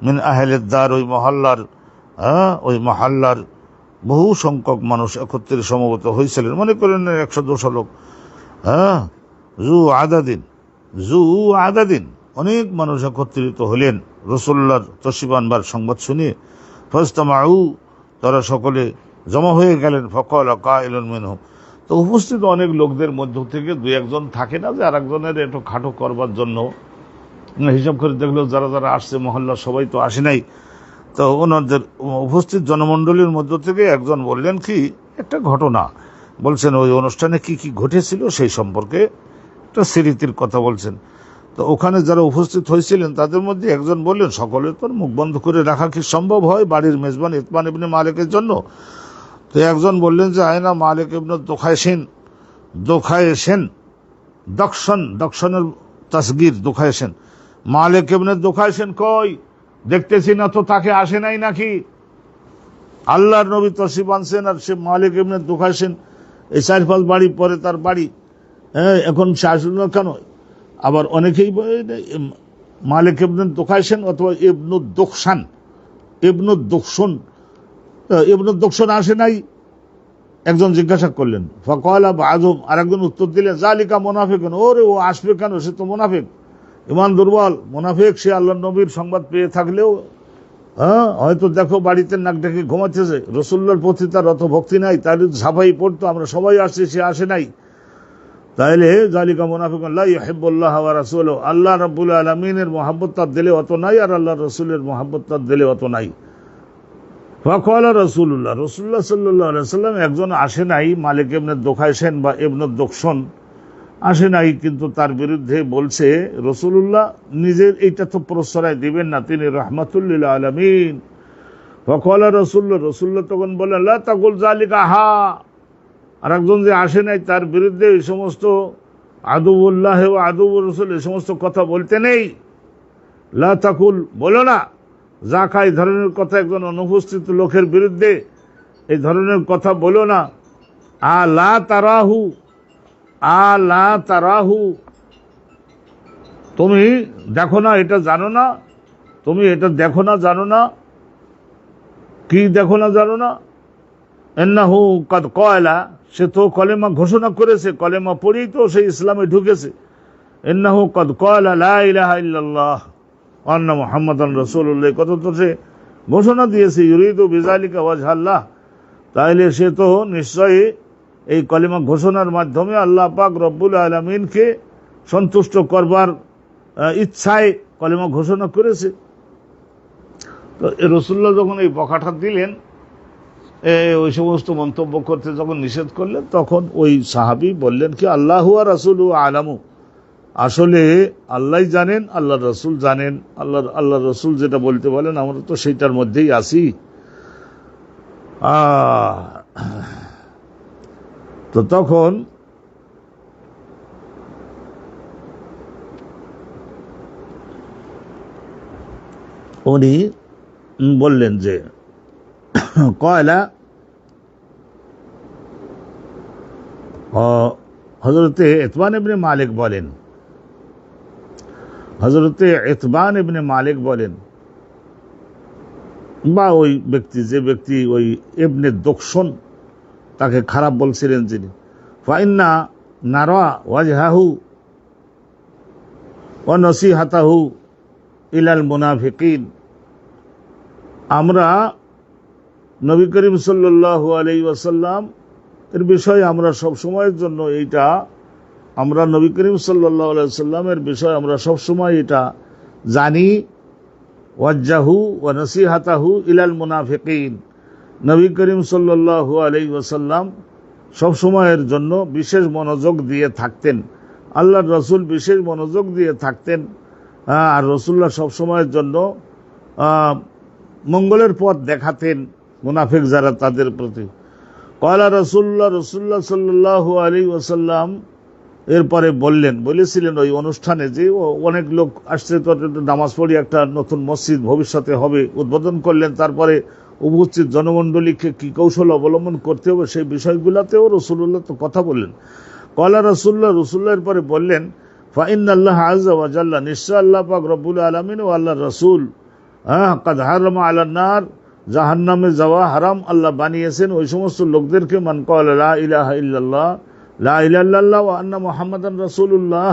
মিন আহলিদ দার, ওই মহল্লার বহু সংখ্যক মানুষ একত্রে সমবেত হয়েছিলেন। মনে করেন 100-200 লোক, জু আদাদিন অনেক মানুষ একত্রিত হলেন রাসূলুল্লাহর তশরিফ আনবার সংবাদ শুনিয়ে। ফাজতামাউ, তারা সকলে জমা হয়ে গেলেন। ফাকালা কাইলুন মিনহুম, তো উপস্থিত অনেক লোকদের মধ্য থেকে 2-1 জন থাকে না যে আরেকজনের একটু খাটো করবার জন্য, হিসাব করে দেখলো যারা যারা আসছে মহল্লা সবাই তো আসে নাই। তো ওনাদের উপস্থিত জনমণ্ডলীর মধ্য থেকে একজন বললেন কি একটা ঘটনা, বলছেন ওই অনুষ্ঠানে কি কি ঘটেছিল সেই সম্পর্কে একটা স্মৃতির কথা বলছেন। তো ওখানে যারা উপস্থিত হয়েছিলেন তাদের মধ্যে একজন বললেন, সকলে তো মুখ বন্ধ করে রাখা কি সম্ভব হয় বাড়ির মেজবান ইতবান ইবনে মালিকের জন্য? তো একজন বললেন যে আয়না মালিক ইবনে দোখায়েশেন, দক্ষনের তাসগীর দোখায়েশেন, মালিক ইবনে দোখায়েশেন কই, দেখতেছি না তো, তাকে আসে নাই নাকি? আল্লাহর নবী তশরিফ আনছেন আর সে মালিক ইবনে দোখায়েশেন, এই 4-5 বাড়ি পরে তার বাড়ি, এখন সে আসল না কেন? আবার অনেকেই মালিক ইবনে দোখায়েশেন অথবা ইবনুদ দোকশন আসে নাই, একজন জিজ্ঞাসা করলেন। ফাকালা বাযুম, আরেকজন উত্তর দিলেন, জালিকা মুনাফিকুন, ওরে ও আসবে কেন, সে তো মুনাফিক, ইমান দুর্বল মুনাফিক। সে আল্লাহর নবীর সংবাদ পেয়ে থাকলেও হয়তো দেখো বাড়িতে নাক ডেকে ঘুমাচ্ছে, রাসূলুল্লাহর প্রতি তার অত ভক্তি নাই, তার ঝাঁপাই পড়তো, আমরা সবাই আসছি, সে আসে নাই। তাইলে জালিকা মুনাফিকুন লা ইউহিব্বুল্লাহ ওয়া রাসূলুহু, আল্লাহ রাব্বুল আলামিনের মহব্বত তার দিলে অত নাই, আর আল্লাহ রাসূলের মহব্বত তার দিলে অত নাই। ফাকালা রাসূলুল্লাহ, রাসূলুল্লাহ সাল্লাল্লাহু আলাইহি ওয়াসাল্লাম একজন আসে নাই, মালিক ইবনে দুখাইশান বা ইবনে দুকশন আসে নাই, কিন্তু তার বিরুদ্ধে বলছে রাসূলুল্লাহ নিজের এইটা তো প্রশ্রয় দিবেন না, তিনি রাহমাতুল লিল আলামিন। ফাকালা রাসূলুল্লাহ তখন বলেন লা তাকুল যালিকা হা, আর একজন যে আসে নাই তার বিরুদ্ধে এই সমস্ত আদুউল্লাহ ওয়া আদুউর রাসূল এই সমস্ত কথা বলতে নেই। লা তাকুল, বলো না, যাকা এই ধরনের কথা একজন অনুপস্থিত লোকের বিরুদ্ধে এই ধরনের কথা বলো না। আলা তারাহু, আলা তারাহু, তুমি দেখো না, এটা জানো না, তুমি এটা দেখো না, জানো না, কি দেখো না জানো না? ইন্নাহু কাদ ক্বালা, সে তো কলেমা ঘোষণা করেছে, কলেমা পড়েই তো সে ইসলামে ঢুকেছে। ইন্নাহু কাদ ক্বালা লা ইলাহা ইল্লাল্লাহ ওয়া আন্না মুহাম্মাদান রাসূলুল্লাহ, কত তো সে ঘোষণা দিয়েছে ইউরিদু বিযালিকা ওয়াজহাল্লাহ, তাইলে সে তো নিশ্চয়ই এই কলেমা ঘোষণার মাধ্যমে আল্লাহ পাক রব্বুল আলামিনকে সন্তুষ্ট করবার ইচ্ছায় কলেমা ঘোষণা করেছে। তো রাসূলুল্লাহ যখন এই বকাটা দিলেন, ওই সমস্ত মন্তব্য করতে যখন নিষেধ করলেন, তখন ওই সাহাবী বললেন কি আল্লাহু ওয়া রাসূলুহু আলামু, আসলে আল্লাহ জানেন, আল্লাহ রসুল জানেন, আল্লাহ রসুল যেটা বলতে বলেন আমরা তো সেইটার মধ্যেই আছি। তো তখন উনি বললেন যে কয়লা, হযরতে ইতবান ইবনে মালিক বলেন, হযরতে ইতবান ইবনে মালিক বলেন, বা ওই ব্যক্তি, যে ব্যক্তি ওই ইবনে দুকশন তাকে খারাপ বলছিলেন যিনি, ফাইন্না নারা ওয়াজহাহু ওয়া নসিহাতাহু ইলাল মুনাফিকিন, আমরা নবী করিম সাল্লাল্লাহু আলাইহি ওয়াসাল্লাম এর বিষয়ে আমরা সব সময়ের জন্য এইটা, আমরা নবী করিম সাল্লাল্লাহু আলাইহি ওয়াসাল্লামের বিষয়ে আমরা সব সময় এটা জানি, ওয়াজ্জাহু ওয়া নসিহাতাহু ইলাল মুনাফিকিন, নবী করিম সাল্লাল্লাহু আলাইহি ওয়াসাল্লাম সব সময়ের জন্য বিশেষ মনোযোগ দিয়ে থাকতেন, আল্লাহর রাসূল বিশেষ মনোযোগ দিয়ে থাকতেন, আর রাসূলুল্লাহ সব সময়ের জন্য মঙ্গলের পথ দেখাতেন মুনাফিক যারা তাদের প্রতি। কয়লা রাসূলুল্লাহ সাল্লাল্লাহু আলাইহি ওয়াসাল্লাম এরপরে বলেছিলেন ওই অনুষ্ঠানে যে অনেক লোক আসছে, তো নামাজ পড়ি, একটা নতুন মসজিদ ভবিষ্যতে হবে, উদ্বোধন করলেন, তারপরে উপস্থিত জনমণ্ডলীকে কি কৌশল অবলম্বন করতে হবে সেই বিষয়গুলোতেও রাসূলুল্লাহ তো কথা বললেন। কয়লা রাসূলুল্লাহ এরপরে বললেন ফাইন্নাল্লাহ আযজা ওয়া জাল্লা, নিশ্চয় আল্লাহ পাক রব্বুল আলামিন ও আল্লাহর রাসূল কাদ হারামা আলান নার, জাহান্নামে যাওয়া হারাম আল্লাহ বানিয়েছেন ওই সমস্ত লোকদেরকে, মান ক্বালা লা ইলাহা ইল্লাল্লাহ, লা ইলাহা ইল্লাল্লাহ ওয়া আন্না মুহাম্মাদান রাসূলুল্লাহ,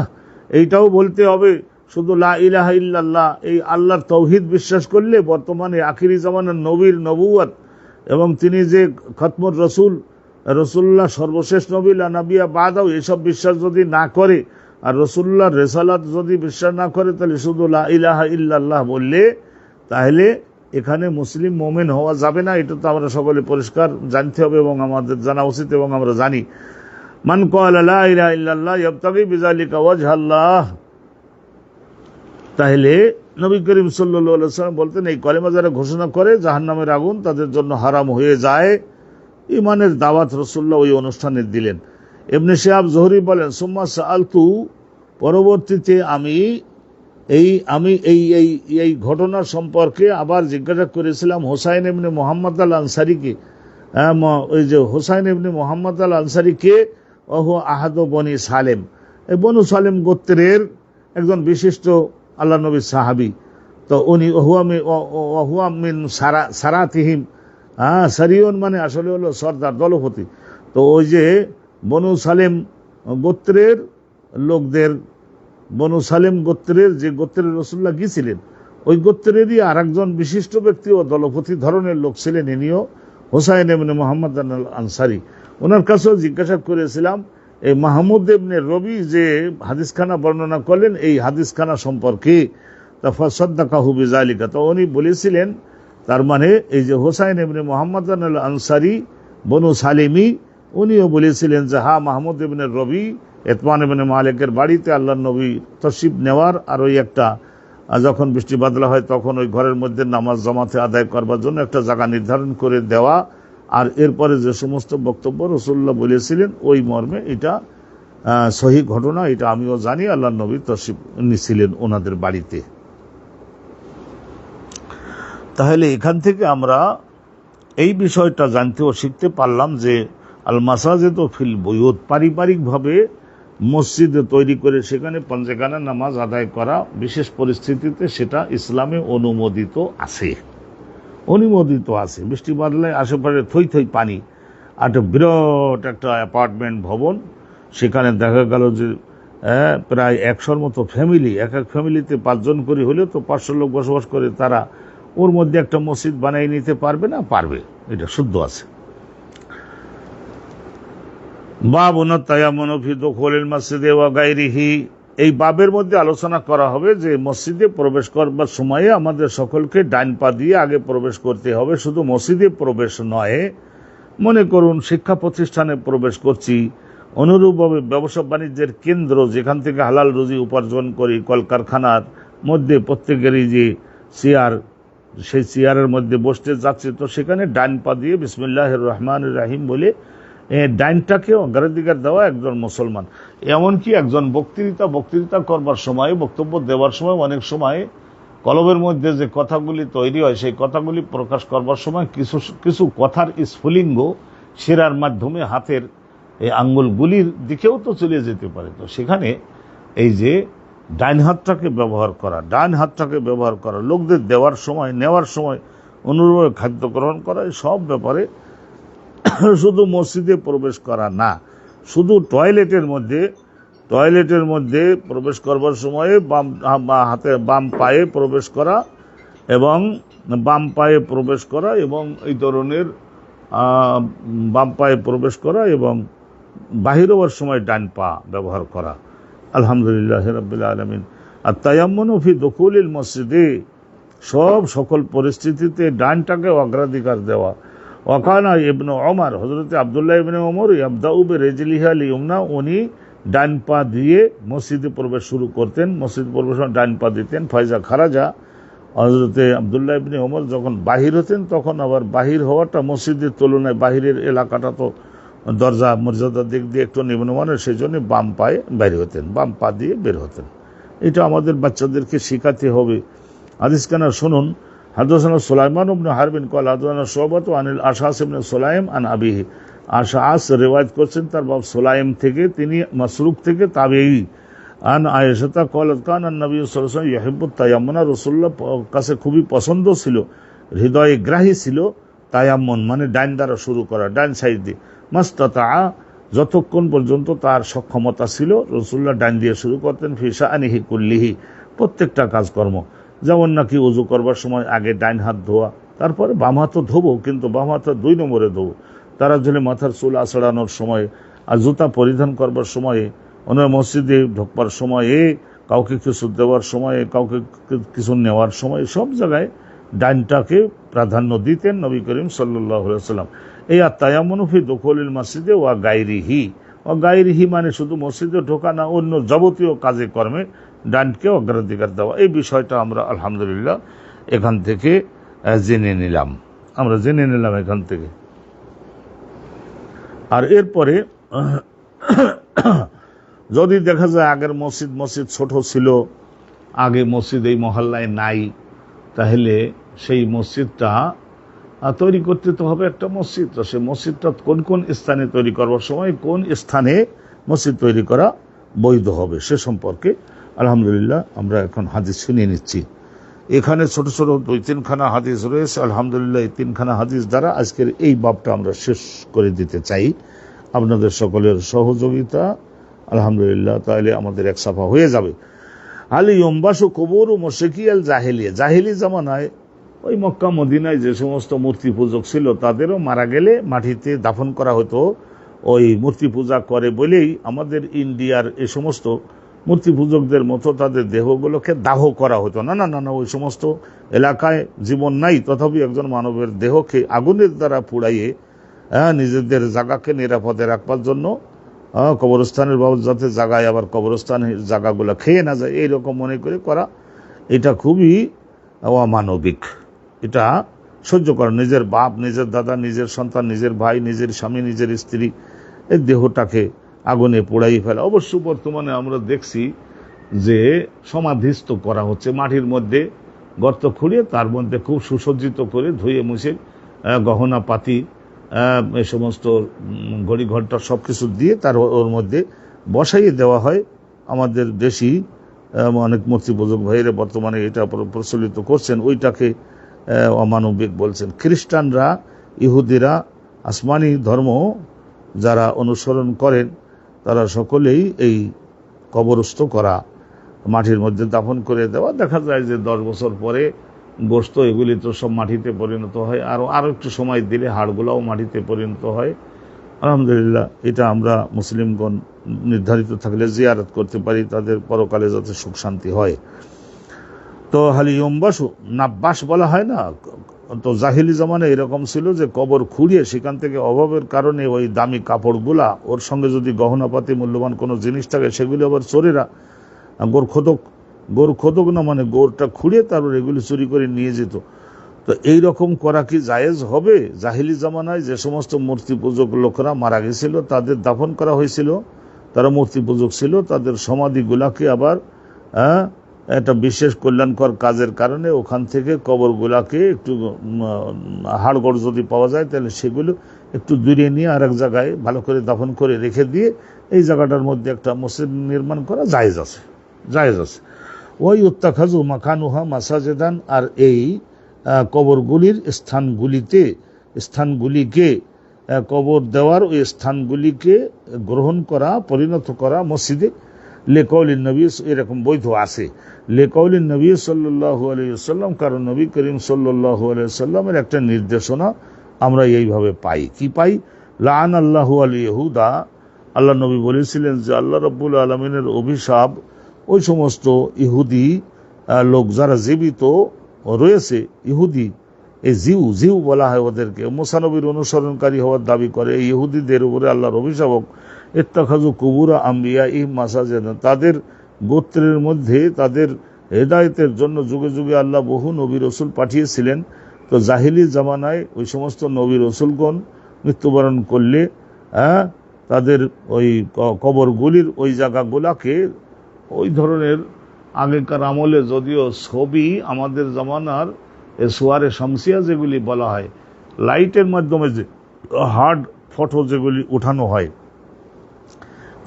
এইটাও বলতে হবে শুধু লা ইলাহা ইল্লাল্লাহ, এই আল্লাহর তাওহীদ বিশ্বাস করলে বর্তমানে আখিরি জামানার নবীর নবুয়ত এবং তিনি যে খতমুর রসুল, রাসূলুল্লাহ সর্বশেষ নবী, লা নাবিয়্যা বাদাহু, এসব বিশ্বাস যদি না করে আর রাসূলুল্লাহর রিসালাত যদি বিশ্বাস না করে, তাহলে শুধু লা ইলাহা ইল্লাল্লাহ বললে তাহলে এখানে মুসলিম মুমিন হওয়া যাবে না। এটা তো আমরা সকলে পরিষ্কার জানতে হবে এবং আমাদের জানা উচিত, এবং আমরা জানি মান ক্বালা লা ইলাহা ইল্লাল্লাহ ইয়াবতাগি বিযালিকা ওয়াজহাল্লাহ, তাহলে নবী করিম সাল্লাল্লাহু আলাইহি ওয়াসাল্লাম বলতেন এই কলেমা যারা ঘোষণা করে জাহান্নামের আগুন তাদের জন্য হারাম হয়ে যায়। ইমানের দাওয়াত রাসূলুল্লাহ ওই অনুষ্ঠানে দিলেন। ইবনে শিহাব জুহরি বলেন সুম্মা সাআলতু, পরবর্তীতে আমি এই ঘটনা সম্পর্কে আবার জিজ্ঞাসা করেছিলাম হুসাইন ইবনে মুহাম্মদ আল আনসারীকে, ওই যে হুসাইন ইবনে মুহাম্মদ আল আনসারীকে, ওহু আহাদু বনি সালেম, এই বনু সালেম গোত্রের একজন বিশিষ্ট আল্লাহ নবীর সাহাবী। তো উনি ওহুয়া মিন সারাতিহিম, সারিয়ন মানে আসলে হলো সর্দার, দলপতি। তো ওই যে বনু সালেম গোত্রের লোকদের, বনু সালেম গোত্রের যে গোত্রের রাসূলুল্লাহ গিয়েছিলেন ওই গোত্রেরই আর একজন বিশিষ্ট ব্যক্তি ও দলপতি ধরনের লোক ছিলেন, ইনিও হুসাইন ইবনে মুহাম্মদ আল আনসারী। ওনার কাছেও জিজ্ঞাসা করেছিলাম এই মাহমুদ ইবনে রবি যে হাদিসখানা বর্ণনা করলেন, এই হাদিসখানা সম্পর্কে ফাসাদ্দাকাহু বিযালিকা, তো উনি বলেছিলেন তার মানে এই যে হুসাইন ইবনে মুহাম্মদ আল আনসারী বনু সালিমি, উনিও বলেছিলেন যে হ্যাঁ, মাহমুদ ইবনে রবি ইতমান ইবনে মালিকের বাড়িতে আল্লাহর নবী তশরিফ নেওয়ার, আর ওই একটা যখন বৃষ্টি বাদলা হয় তখন ওই ঘরের মধ্যে নামাজ জামাতে আদায় করবার জন্য একটা জায়গা নির্ধারণ করে দেওয়া, আর এরপরে যে সমস্ত বক্তব্য রাসূলুল্লাহ বলেছিলেন ওই মর্মে এটা সহি ঘটনা, এটা আমিও জানি। আল্লাহর নবী তশরিফ নিয়েছিলেন ওনাদের বাড়িতে। তাহলে এখান থেকে আমরা এই বিষয়টা জানতে ও শিখতে পারলাম যে আল মাসাজিদ ও ফিল বুয়ুত, পারিবারিকভাবে মসজিদ তৈরি করে সেখানে পাঞ্জেখানা নামাজ আদায় করা বিশেষ পরিস্থিতিতে সেটা ইসলামে অনুমোদিত আছে। বৃষ্টি বাদলে আশেপাশে থই থই পানি, একটা বিরাট একটা অ্যাপার্টমেন্ট ভবন, সেখানে দেখা গেল যে প্রায় 100-র মতো ফ্যামিলি, এক এক ফ্যামিলিতে 5 জন করে হলেও তো 500 লোক বসবাস করে, তারা ওর মধ্যে একটা মসজিদ বানিয়ে নিতে পারবে না? পারবে, এটা শুদ্ধ আছে। বাবুন তায়াম্মুনু ফি দুখুলিল মসজিদে ওয়া গায়রিহি, এই বাবের মধ্যে আলোচনা করা হবে যে মসজিদে প্রবেশ করবার সময়ে আমাদের সকলকে ডান পা দিয়ে আগে প্রবেশ করতে হবে। শুধু মসজিদে প্রবেশ নয়, মনে করুন শিক্ষা প্রতিষ্ঠানে প্রবেশ করছি, অনুরূপভাবে ব্যবসা বাণিজ্যের কেন্দ্র যেখান থেকে হালাল রুজি উপার্জন করি, কলকারখানার মধ্যে প্রত্যেকেরই যে চেয়ার, সেই চেয়ারের মধ্যে বসতে যাচ্ছে, তো সেখানে ডান পা দিয়ে বিসমিল্লাহির রহমানির রহিম বলে ডাইনটাকে অগ্রাধিকার দেওয়া একজন মুসলমান। এমনকি একজন বক্তৃতা করবার সময়, বক্তব্য দেওয়ার সময় অনেক সময় কলবের মধ্যে যে কথাগুলি তৈরি হয়, সেই কথাগুলি প্রকাশ করবার সময় কিছু কথার স্ফুলিঙ্গ শিরার মাধ্যমে হাতের এই আঙ্গুলগুলির দিকেও তো চলে যেতে পারে। তো সেখানে এই যে ডাইন হাতটাকে ব্যবহার করা, লোকদের দেওয়ার সময়, নেওয়ার সময় অনুরূপভাবে খাদ্য গ্রহণ করা, সব ব্যাপারে শুধু মসজিদে প্রবেশ করা না, শুধু টয়লেটের মধ্যে প্রবেশ করবার সময়ে বাম পায়ে প্রবেশ করা এবং এই ধরনের বাম পায়ে প্রবেশ করা এবং বাহির হওয়ার সময় ডান পা ব্যবহার করা। আলহামদুলিল্লাহ রাব্বিল আলামিন। আর তায়াম্মুনু ফি দুখুলিল মসজিদে, সকল পরিস্থিতিতে ডানটাকে অগ্রাধিকার দেওয়া। ওয়াকানা ইবনে ওমর, হযরত আব্দুল্লাহ ইবনে ওমর ইয়াবদাউ বিরিজলিহি আল ইয়ুমনা, উনি ডান পা দিয়ে মসজিদে প্রবেশ শুরু করতেন, মসজিদ প্রবেশের ডান পা দিতেন। ফাইজা খারাজা, হযরত আব্দুল্লাহ ইবনে ওমর যখন বাহির হতেন তখন আবার বাহির হওয়াটা মসজিদের তুলনায় বাহিরের এলাকাটা তো দরজা মর্যাদার দিক দিয়ে একটু নিম্নমানের, সেই জন্য বাম পায়ে বের হতেন, বাম পা দিয়ে বের হতেন। এটা আমাদের বাচ্চাদেরকে শেখাতে হবে। হাদিস কানা শুনুন। হাদাসানা সুলাইমান ইবনে হারবিন ক্বাল হাদাসানা শুবাতু আনিল আশআস ইবনে সুলাইম আন আবিহি, আশআস রিওয়ায়াত করছেন তার বাপ সুলাইম থেকে, তিনি মাসরুক থেকে তাবেঈ। আন আয়েশা ক্বালাত কানা নবী সাল্লাল্লাহু আলাইহি ওয়াসাল্লাম ইউহিব্বুত তায়াম্মুন, রাসূলুল্লাহ কাছে খুবই পছন্দ ছিল, হৃদয়ে গ্রাহী ছিল তায়াম্মুন মানে ডাইন দ্বারা শুরু করা, ডাইন সাইড দিয়ে। মাস্তাতা, যতক্ষণ পর্যন্ত তার সক্ষমতা ছিল রাসূলুল্লাহ ডাইন দিয়ে শুরু করতেন। ফি শাআনিহি কুল্লিহি, প্রত্যেকটা কাজকর্ম, যেমন নাকি ওযু করবার সময় আগে ডাইন হাত ধোয়া, তারপরে বাম হাতও ধোবো, কিন্তু বাম হাতটা 2 নম্বরে ধোবো। তারা যদি মাথার চুল আছড়ানোর সময়, আর জুতা পরিধান করবার সময়ে, ওনার মসজিদে ঢোকবার সময়ে, কাউকে কিছু দেওয়ার সময়ে, কাউকে কিছু নেওয়ার সময়, সব জায়গায় ডাইনটাকে প্রাধান্য দিতেন নবী করিম সাল্লাল্লাহু আলাইহি ওয়াসাল্লাম। এই তায়াম্মুনু ফি দুখুলিল মসজিদে ওয়া গায়রিহি মানে শুধু মসজিদে ঢোকা না, অন্য যাবতীয় কাজে কর্মে ডানকে অগ্রাধিকার দেওয়া। এই বিষয়টা আমরা আলহামদুলিল্লাহ এখান থেকে জেনে নিলাম এখান থেকে। আর এরপরে যদি দেখা যায় আগের মসজিদ ছোট ছিল, আগে মসজিদ এই মহল্লায় নাই, তাহলে সেই মসজিদটা তৈরি করতে তো হবে একটা মসজিদ। তো সেই মসজিদটা কোন কোন স্থানে তৈরি করবার সময় কোন স্থানে মসজিদ তৈরি করা বৈধ হবে সে সম্পর্কে আলহামদুলিল্লাহ আমরা এখন হাদিস শুনিয়ে নিচ্ছি। এখানে ছোট ছোট 2-3খানা হাদিস রয়েছে। আলহামদুলিল্লাহ এই 3খানা হাদিস দ্বারা আজকের এই বাবটা আমরা শেষ করে দিতে চাই, আপনাদের সকলের সহযোগিতা আলহামদুলিল্লাহ, তাহলে আমাদের এক সাফা হয়ে যাবে। আলী ইউমবাসু কুবুর মুশরিকি আল জাহিলিয়া, জাহিলি জামানায় ওই মক্কা মদিনায় যে সমস্ত মূর্তি পূজক ছিল তাদেরও মারা গেলে মাটিতে দাফন করা হতো ওই মূর্তি পূজা করে বলেই আমাদের ইন্ডিয়ার এই সমস্ত মূর্তি পূজকদের মতো তাদের দেহগুলোকে দাহ করা হতো না। না না না, ওই সমস্ত এলাকায় জীবন নাই, তথাপি একজন মানবের দেহকে আগুনের দ্বারা পুড়াইয়ে নিজেদের জায়গাকে নিরাপদে রাখবার জন্য কবরস্থানের বাবদ যাতে জায়গায় আবার কবরস্থানের জায়গাগুলো খেয়ে না যায় এইরকম মনে করে করা, এটা খুবই অমানবিক। এটা সহ্য করা, নিজের বাপ, নিজের দাদা, নিজের সন্তান, নিজের ভাই, নিজের স্বামী, নিজের স্ত্রী এই দেহটাকে আগুনে পোড়াই ফেলা। অবশ্য বর্তমানে আমরা দেখছি যে সমাধিস্থ করা হচ্ছে, মাটির মধ্যে গর্ত খুঁড়িয়ে তার মধ্যে খুব সুসজ্জিত করে ধুয়ে মুছে গহনা পাতি এই সমস্ত ঘড়ি ঘন্টা সব কিছু দিয়ে তার ওর মধ্যে বসাইয়ে দেওয়া হয়। আমাদের দেশি অনেক মূর্তি পূজক ভাইয়েরা বর্তমানে এটা প্রচলিত করছেন, ওইটাকে অমানবিক বলছেন। খ্রিস্টানরা, ইহুদিরা, আসমানি ধর্ম যারা অনুসরণ করেন তারা সকলেই এই কবরস্থ করা, মাটির মধ্যে দাফন করে দেওয়া, দেখা যায় যে 10 বছর পরে গোশত এগুলি তো সব মাটিতে পরিণত হয়, আরও একটু সময় দিলে হাড়গুলাও মাটিতে পরিণত হয়। আলহামদুলিল্লাহ, এটা আমরা মুসলিমগণ নির্ধারিত থাকলে জিয়ারত করতে পারি, তাদের পরকালে যাতে সুখ শান্তি হয়। তো হালিয়ম্বাসু নাব্বাস বলা হয় না, তো জাহিলি জামানে এরকম ছিল যে কবর খুঁড়িয়ে সেখান থেকে অভাবের কারণে ওই দামি কাপড়গুলা, ওর সঙ্গে যদি গহনাপাতি মূল্যবান কোনো জিনিস থাকে সেগুলি আবার চোরেরা গোরখোদক না মানে গোরটা খুঁড়িয়ে তারপর এগুলি চুরি করে নিয়ে যেত। তো এই রকম করা কি জায়েজ হবে? জাহিলি জামানায় যে সমস্ত মূর্তি পূজক লোকেরা মারা গেছিল তাদের দাফন করা হয়েছিল, তারা মূর্তি পূজক ছিল, তাদের সমাধিগুলাকে আবার একটা বিশেষ কল্যাণকর কাজের কারণে ওখান থেকে কবরগুলাকে একটু হাড়গড় যদি পাওয়া যায় তাহলে সেগুলো একটু দূরে নিয়ে আর এক জায়গায় ভালো করে দাফন করে রেখে দিয়ে এই জায়গাটার মধ্যে একটা মসজিদ নির্মাণ করা জায়েজ আছে। ওই উত্তাখাজু মাকানুহা মাসাজেদান, আর এই কবরগুলির স্থানগুলিকে কবর দেওয়ার ওই স্থানগুলিকে গ্রহণ করা, পরিণত করা মসজিদে, লেকাউলিন নবী, এরকম বৈধ আছে। লেকাউলিন নবী সাল্লাল্লাহু আলাইহি ওয়াসাল্লাম, কারণ নবী করিম সাল্লাল্লাহু আলাইহি ওয়াসাল্লামের একটা নির্দেশনা আমরা এইভাবে পাই। কি পাই? লাআন আল্লাহু আল ইহুদা, আল্লাহ নবী বলেছিলেন যে আল্লাহ রাব্বুল আলামিনের অভিশাপ ওই সমস্ত ইহুদি লোক যারা জীবিত রয়েছে, ইহুদি, এই জিউ বলা হয় ওদেরকে, মুসা নবীর অনুসরণকারী হওয়ার দাবি করে, এই ইহুদিদের উপরে আল্লাহর অভিশাপক, ইত্তাখাযু কুবুরা আমবিয়াইহিম মাসাজিদা, তাদের গোত্রের মধ্যে তাদের হেদায়েতের জন্য যুগে যুগে আল্লাহ বহু নবী রসুল পাঠিয়েছিলেন। তো জাহিলি জামানায় ওই সমস্ত নবী রসুলগণ মৃত্যুবরণ করলে তাদের ওই কবরগুলির ওই জায়গাগুলাকে ওই ধরনের আগেকার আমলে, যদিও ছবি আমাদের জামানার সোয়ারে শামসিয়া যেগুলি বলা হয়, লাইটের মাধ্যমে যে হার্ড ফটো যেগুলি উঠানো হয়,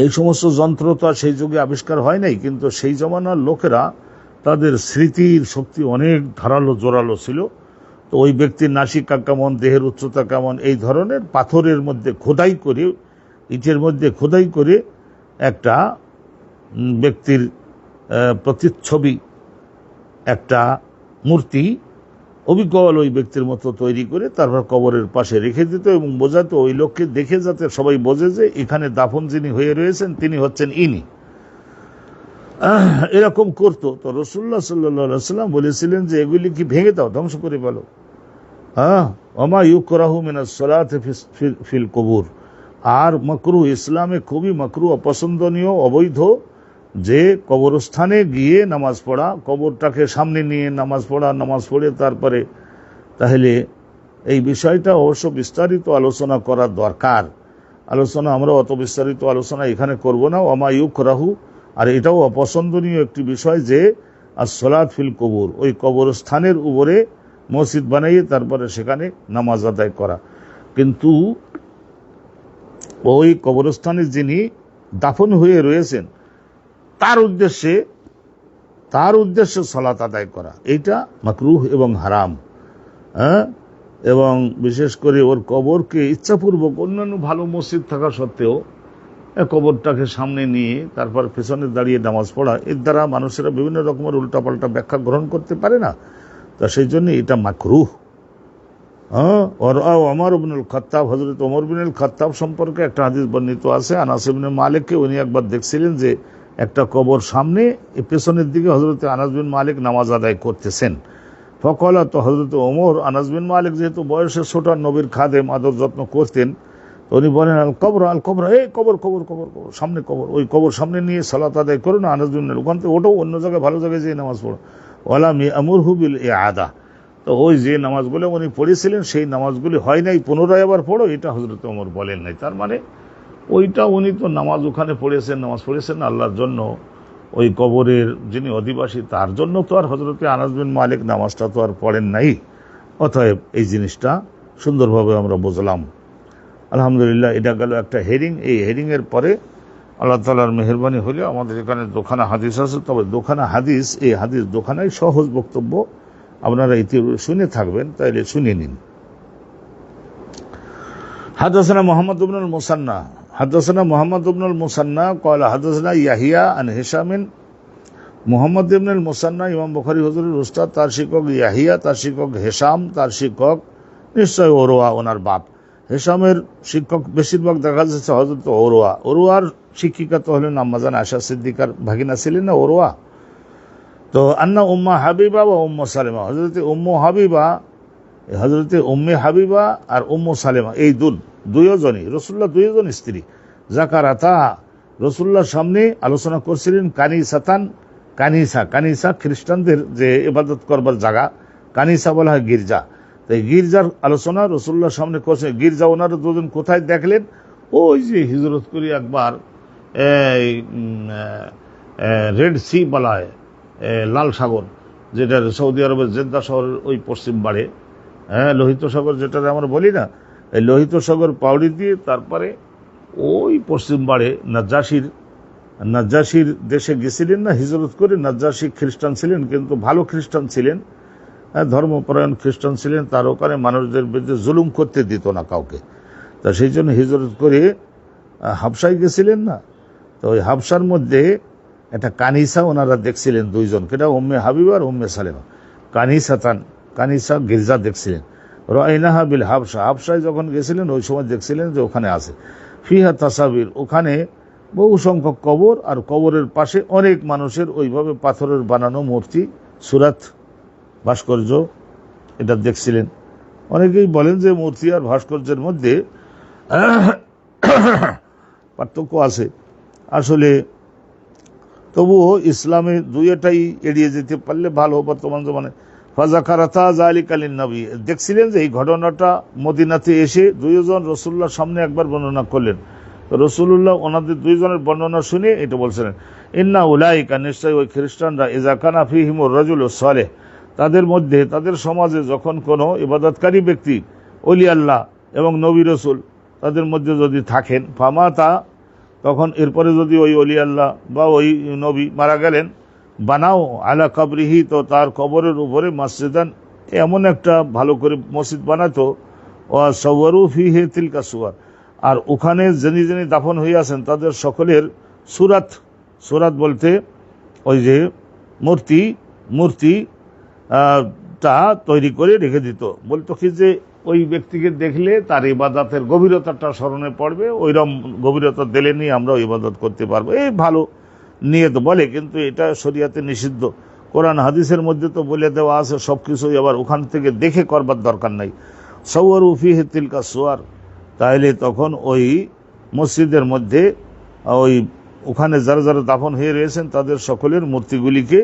এই সমস্ত যন্ত্র তো সেই যুগে আবিষ্কার হয় নাই, কিন্তু সেই জমানার লোকেরা তাদের স্মৃতির শক্তি অনেক ধারালো জোরালো ছিল। তো ওই ব্যক্তির নাসিকা কেমন, দেহের উচ্চতা কেমন, এই ধরনের পাথরের মধ্যে খোদাই করে, ইটের মধ্যে খোদাই করে একটা ব্যক্তির প্রতিচ্ছবি, একটা মূর্তি অবিকল ওই ব্যক্তির মতো তৈরি করে তারপর কবরের পাশে রেখে দিত এবং বোঝাতো ওই লোককে দেখে, যাতে সবাই বোঝে যে এখানে দাফন যিনি হয়ে রয়েছেন তিনি হচ্ছেন ইনি। এরকম করতো। তো রাসূলুল্লাহ সাল্লাল্লাহু আলাইহি ওয়াসাল্লাম বলেছিলেন যে এগুলি কি ভেঙে দাও, ধ্বংস করে ফেলো। ওমা ইউকরাহু মিনাস সালাতি ফিল কুবুর, আর মাকরুহ, ইসলামে খুবই মাকরুহ, অপছন্দনীয়, অবৈধ যে কবরস্থানে গিয়ে নামাজ পড়া, কবরটাকে সামনে নিয়ে নামাজ পড়া, নামাজ পড়ে তারপরে, তাহলে এই বিষয়টা অবশ্য বিস্তারিত আলোচনা করার দরকার। আমরা অত বিস্তারিত আলোচনা এখানে করব না। ওমা ইউকরাহু, আর এটাও অপছন্দনীয় একটি বিষয় যে as-সালাত ফিল কুবুর, ওই কবরস্থানের উপরে মসজিদ বানাইয়ে তারপরে সেখানে নামাজ আদায় করা। কিন্তু ওই কবরস্থানে যিনি দাফন হয়ে রয়েছেন তার উদ্দেশ্যে সালাত আদায় করা, এইটা মাকরুহ এবং হারাম। এবং বিশেষ করে ওর কবরকে ইচ্ছাপূর্বক, অন্যান্য ভালো মসজিদ থাকা সত্ত্বেও কবরটাকে সামনে নিয়ে তারপর পেছনে দাঁড়িয়ে নামাজ পড়া, এর দ্বারা মানুষেরা বিভিন্ন রকমের উল্টাপাল্টা ব্যাখ্যা গ্রহণ করতে পারে না, তা সেই জন্য এটা মাকরুহ। और ওমর ইবনুল খাত্তাব, হযরত ওমর ইবনুল খাত্তাব সম্পর্কে একটা হাদিস বর্ণিত আছে, আনাস ইবনে মালিককে উনি একবার দেখছিলেন যে একটা কবর সামনে পেছনের দিকে হযরত আনাস বিন মালিক নামাজ আদায় করতেছেন। ফকলা, তো হযরত ওমর, আনাস বিন মালিক যেহেতু বয়সে ছোট, নবীর খাদেম, আদর যত্ন করতেন, তো উনি বলেন আল কবর, আল কবর, এই কবর কবর কবর কবর, সামনে কবর, ওই কবর সামনে নিয়ে সালাত আদায় করো না। আনাস বিন মালিক, ওখান থেকে ওটাও অন্য জায়গায় ভালো জায়গায় যেয়ে নামাজ পড়ো। ওয়ালাম ইয়ামুরহু বিল ইআদা, তো ওই যে নামাজগুলো উনি পড়েছিলেন সেই নামাজগুলি হয় নাই, পুনরায় আবার পড়ো, এটা হযরত ওমর বলেন নাই। তার মানে ওইটা উনি তো নামাজ ওখানে পড়েছেন, নামাজ পড়েছেন আল্লাহর জন্য, ওই কবরের যিনি অধিবাসী তার জন্য তো আর হযরত আনাস বিন মালিক নামাজটা তো আর পড়েন নাই। অতএব এই জিনিসটা সুন্দরভাবে আমরা বুঝলাম। আলহামদুলিল্লাহ, এটা গেল একটা হেডিং। এই হেডিংয়ের পরে আল্লাহ তাআলার মেহেরবানি হলে আমাদের এখানে দোখানা হাদিস আছে, তবে দোখানা হাদিস, এই হাদিস দোখানায় সহজ বক্তব্য, আপনারা ইতিপূর্বে শুনে থাকবেন, তাইলে শুনে নিন। হাদাসানা মুহাম্মদ ইবনুল মুসান্না, হাদাসানা মুহাম্মদ ইবনুল মুসান্না ক্বালা হাদাসানা ইয়াহিয়া আন হিশামিন। মুহাম্মদ ইবনুল মুসান্না ইমাম বুখারী হুজুরের উস্তাদ, তার শিক্ষক ইয়াহিয়া, তার শিক্ষক হিশাম, তার শিক্ষক নিশ্চয় ওরওয়া, ওনার বাপ। হিশামের শিক্ষক বেশিরভাগ দেখা যাচ্ছে হযরত ওরওয়া। ওরওয়ার শিক্ষিকা তো হলেন আম্মাজান আয়েশা সিদ্দিকার ভাগিনা ছিলেন না ওরওয়া। তো আন্না উম্মা হাবিবা বা উম্মু সালেমা, হযরতে উম্মু হাবিবা, হযরতে উম্মে হাবিবা আর উম্মু সালেমা, এই দুইজনই রাসূলুল্লাহ, দুইজন স্ত্রী, যাকারাতা, রাসূলুল্লাহর সামনে আলোচনা করছিলেন কানিসাতান, কানিসা, কানিসা খ্রিস্টানদের যে ইবাদত করবার জায়গা, কানিসা বলা হয় গির্জা। তো এই গির্জার আলোচনা রাসূলুল্লাহর সামনে করছেন। গির্জা ওনারা দুজন কোথায় দেখলেন? ওই যে হিজরত করে একবার রেড সি বলা হয়, লাল সাগর, যেটা সৌদি আরবের জেদ্দা শহরের ওই পশ্চিম পাড়ে, লোহিত সাগর যেটা আমরা বলি না, এই লোহিত সাগর পাউড়ি দিয়ে তারপরে ওই পশ্চিম পাড়ে নাজ্জাশির দেশে গেছিলেন না হিজরত করে। নাজ্জাশি খ্রিস্টান ছিলেন, কিন্তু ভালো খ্রিস্টান ছিলেন, ধর্মপরায়ণ খ্রিস্টান ছিলেন। তার ওখানে মানুষদের বিরুদ্ধে জুলুম করতে দিত না কাউকে, তা সেই জন্য হিজরত করে হাবশায় গেছিলেন না। তো ওই হাবশার মধ্যে একটা কানিসা ওনারা দেখছিলেন, দুইজন, কেটা উম্মে হাবিবা আর উম্মে সালেমা। কানিসা গির্জা দেখছিলেন। রাইনাহা বিল হাবশা, হাবশায় যখন গেছিলেন ওই সময় দেখছিলেন যে ওখানে আছে ফিহা তাসাবির, ওখানে বহু সংখ্যক কবর, আর কবরের পাশে অনেক মানুষের ওইভাবে পাথরের বানানো মূর্তি, সুরাত, ভাস্কর্য, এটা দেখছিলেন। অনেকেই বলেন যে মূর্তি আর ভাস্কর্যের মধ্যে পার্থক্য আছে। আসলে তবুও ইসলামে দুইটাই এড়িয়ে যেতে পারলে ভালো। বর্তমান জমানে ফাজাকারাতা যালিকালিন নবী, দেখছিলেন যে এই ঘটনাটা মদিনাতে এসে দুইজন রাসূলুল্লাহর সামনে একবার বর্ণনা করলেন। তো রাসূলুল্লাহ ওনাদের দুইজনের বর্ণনা শুনে এটা বলছিলেন, ইন্না উলাইকা, নিশ্চয় ওই খ্রিস্টানরা, ইযা কানা ফীহিমুর রাজুলুস সালেহ, তাদের মধ্যে, তাদের সমাজে যখন কোনো ইবাদতকারী ব্যক্তি, ওলি আল্লাহ এবং নবী রাসূল তাদের মধ্যে যদি থাকেন, ফামাতা, তখন এরপরে যদি ওই অলি আল্লাহ বা ওই নবী মারা গেলেন, বানাও আলা কবরিহি, তো তার কবরের উপরে মসজিদান, এমন একটা ভালো করে মসজিদ বানাতো, ও সওয়ারু ফিহি তিলকা সুওয়ার, আর ওখানে যিনি যিনি দাফন হয়ে আছেন তাদের সকলের সুরাত বলতে ওই যে মূর্তি তা তৈরি করে রেখে দিত। বলতো কি যে ওই ব্যক্তিকে দেখলে তার ইবাদতের গভীরতাটা স্মরণে পড়বে, ওইরকম গভীরতা দিলে নিয়ে আমরা ইবাদত করতে পারবো, এই ভালো নিয়ত বলে। কিন্তু এটা শরিয়াতে নিষিদ্ধ। কোরআন হাদিসের মধ্যে তো বলে দেওয়া আছে সব কিছুই, আবার ওখান থেকে দেখে করবার দরকার নাই। সওয়ারু ফিহি তিলকা সুওয়ার, তাইলে তখন ওই মসজিদের মধ্যে ওখানে যারা যারা দাফন হয়ে রয়েছেন তাদের সকলের মূর্তিগুলিকে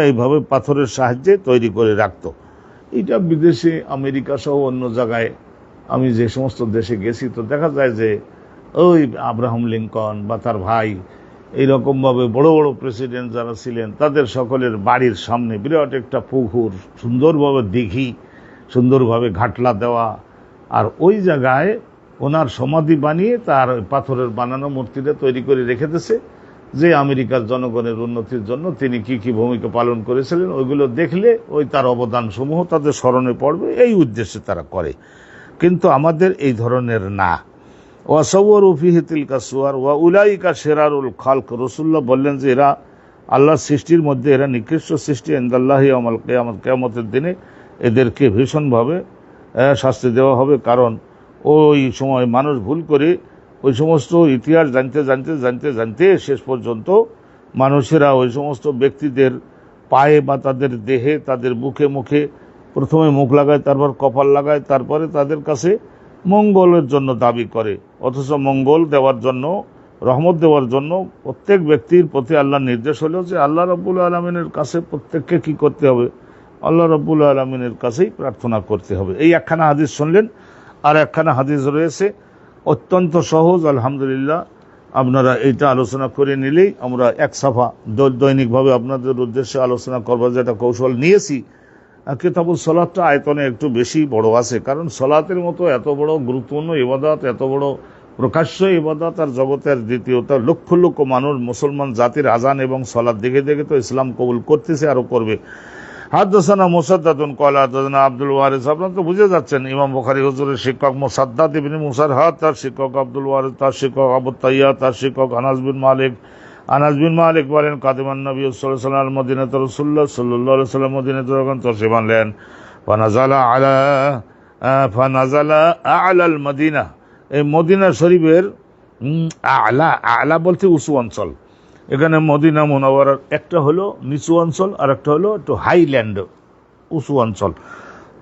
এইভাবে পাথরের সাহায্যে তৈরি করে রাখত। এটা বিদেশে, আমেরিকা সহ অন্য জায়গায় আমি যে সমস্ত দেশে গেছি, তো দেখা যায় যে ওই আব্রাহাম লিঙ্কন বা তার ভাই, এইরকমভাবে বড় বড় প্রেসিডেন্ট যারা ছিলেন তাদের সকলের বাড়ির সামনে বিরাট একটা পুকুর, সুন্দরভাবে দিঘি, সুন্দরভাবে ঘাটলা দেওয়া, আর ওই জায়গায় ওনার সমাধি বানিয়ে তার পাথরের বানানো মূর্তিটা তৈরি করে রেখে দিয়েছে, যে আমেরিকার জনগণের উন্নতির জন্য তিনি কি কি ভূমিকা পালন করেছিলেন ওইগুলো দেখলে ওই তার অবদান সমূহ তাদের স্মরণে পড়বে, এই উদ্দেশ্যে তারা করে। কিন্তু আমাদের এই ধরনের না। ওয়াসাওয়ারু ফিহি তিলকা সুওয়ার ওয়া উলাইকা শিরারুল খালক, রাসূলুল্লাহ বললেন যে এরা আল্লাহর সৃষ্টির মধ্যে এরা নিকৃষ্ট সৃষ্টি, ইনদাল্লাহি ইয়াউমাল কিয়ামত, কিয়ামতের দিনে এদেরকে ভীষণভাবে শাস্তি দেওয়া হবে। কারণ ওই সময় মানুষ ভুল করে ওই সমস্ত ইতিহাস জানতে জানতে জানতে জানতে শেষ পর্যন্ত মানুষেরা ওই সমস্ত ব্যক্তিদের পায়ে বা তাদের দেহে, তাদের মুখে মুখে প্রথমে মুখ লাগায়, তারপর কপাল লাগায়, তারপরে তাদের কাছে মঙ্গলের জন্য দাবি করে। অথচ মঙ্গল দেওয়ার জন্য, রহমত দেওয়ার জন্য প্রত্যেক ব্যক্তির প্রতি আল্লাহর নির্দেশ হলো যে আল্লাহ রাব্বুল আলামিনের কাছে প্রত্যেককে কি করতে হবে? আল্লাহ রাব্বুল আলামিনের কাছেই প্রার্থনা করতে হবে। এই একখানা হাদিস শুনলেন। আর একখানা হাদিস রয়েছে অত্যন্ত সহজ, আলহামদুলিল্লাহ। আপনারা এইটা আলোচনা করে নিলেই আমরা এক সাফা দৈনিকভাবে আপনাদের উদ্দেশ্যে আলোচনা করবার যেটা কৌশল নিয়েছি। কিতাবুস সালাতটা আয়তনে একটু বেশি বড় আছে, কারণ সালাতের মতো এত বড় গুরুত্বপূর্ণ ইবাদত, এত বড় প্রকাশ্য ইবাদত আর জগতের দ্বিতীয়তা লক্ষ লক্ষ মানুষ মুসলমান জাতির আজান এবং সালাত দেখে দেখে তো ইসলাম কবুল করতেছে, আরো করবে। হাদাসানা মুসাদ্দাদুন ক্বালা হাদাসানা আব্দুল ওয়ারিস। আপনারা তো বুঝে যাচ্ছেন, ইমাম বুখারী হুজুরের শিক্ষক মুসাদ্দাদ ইবনে মুসারহাদ, তার শিক্ষক আব্দুল ওয়ারিস, তার শিক্ষক আবু তাইয়া, তার শিক্ষক আনাস বিন মালিক। আনাস বিন মালিক বলেন, কাদিমান নবী সাল্লাল্লাহু আলাইহি ওয়াসাল্লাম মদিনাতে, রাসূলুল্লাহ সাল্লাল্লাহু আলাইহি ওয়াসাল্লাম মদিনাতে যখন তশরিফ আনলেন, ফানাজালা আ'লাল মদিনা, এই মদিনা শরীফের আ'লা বলতে উঁচু অঞ্চল। এখানে মদিনা মুনাওয়ারার একটা হলো নিচু অঞ্চল আর একটা হলো একটু হাইল্যান্ড, উঁচু অঞ্চল।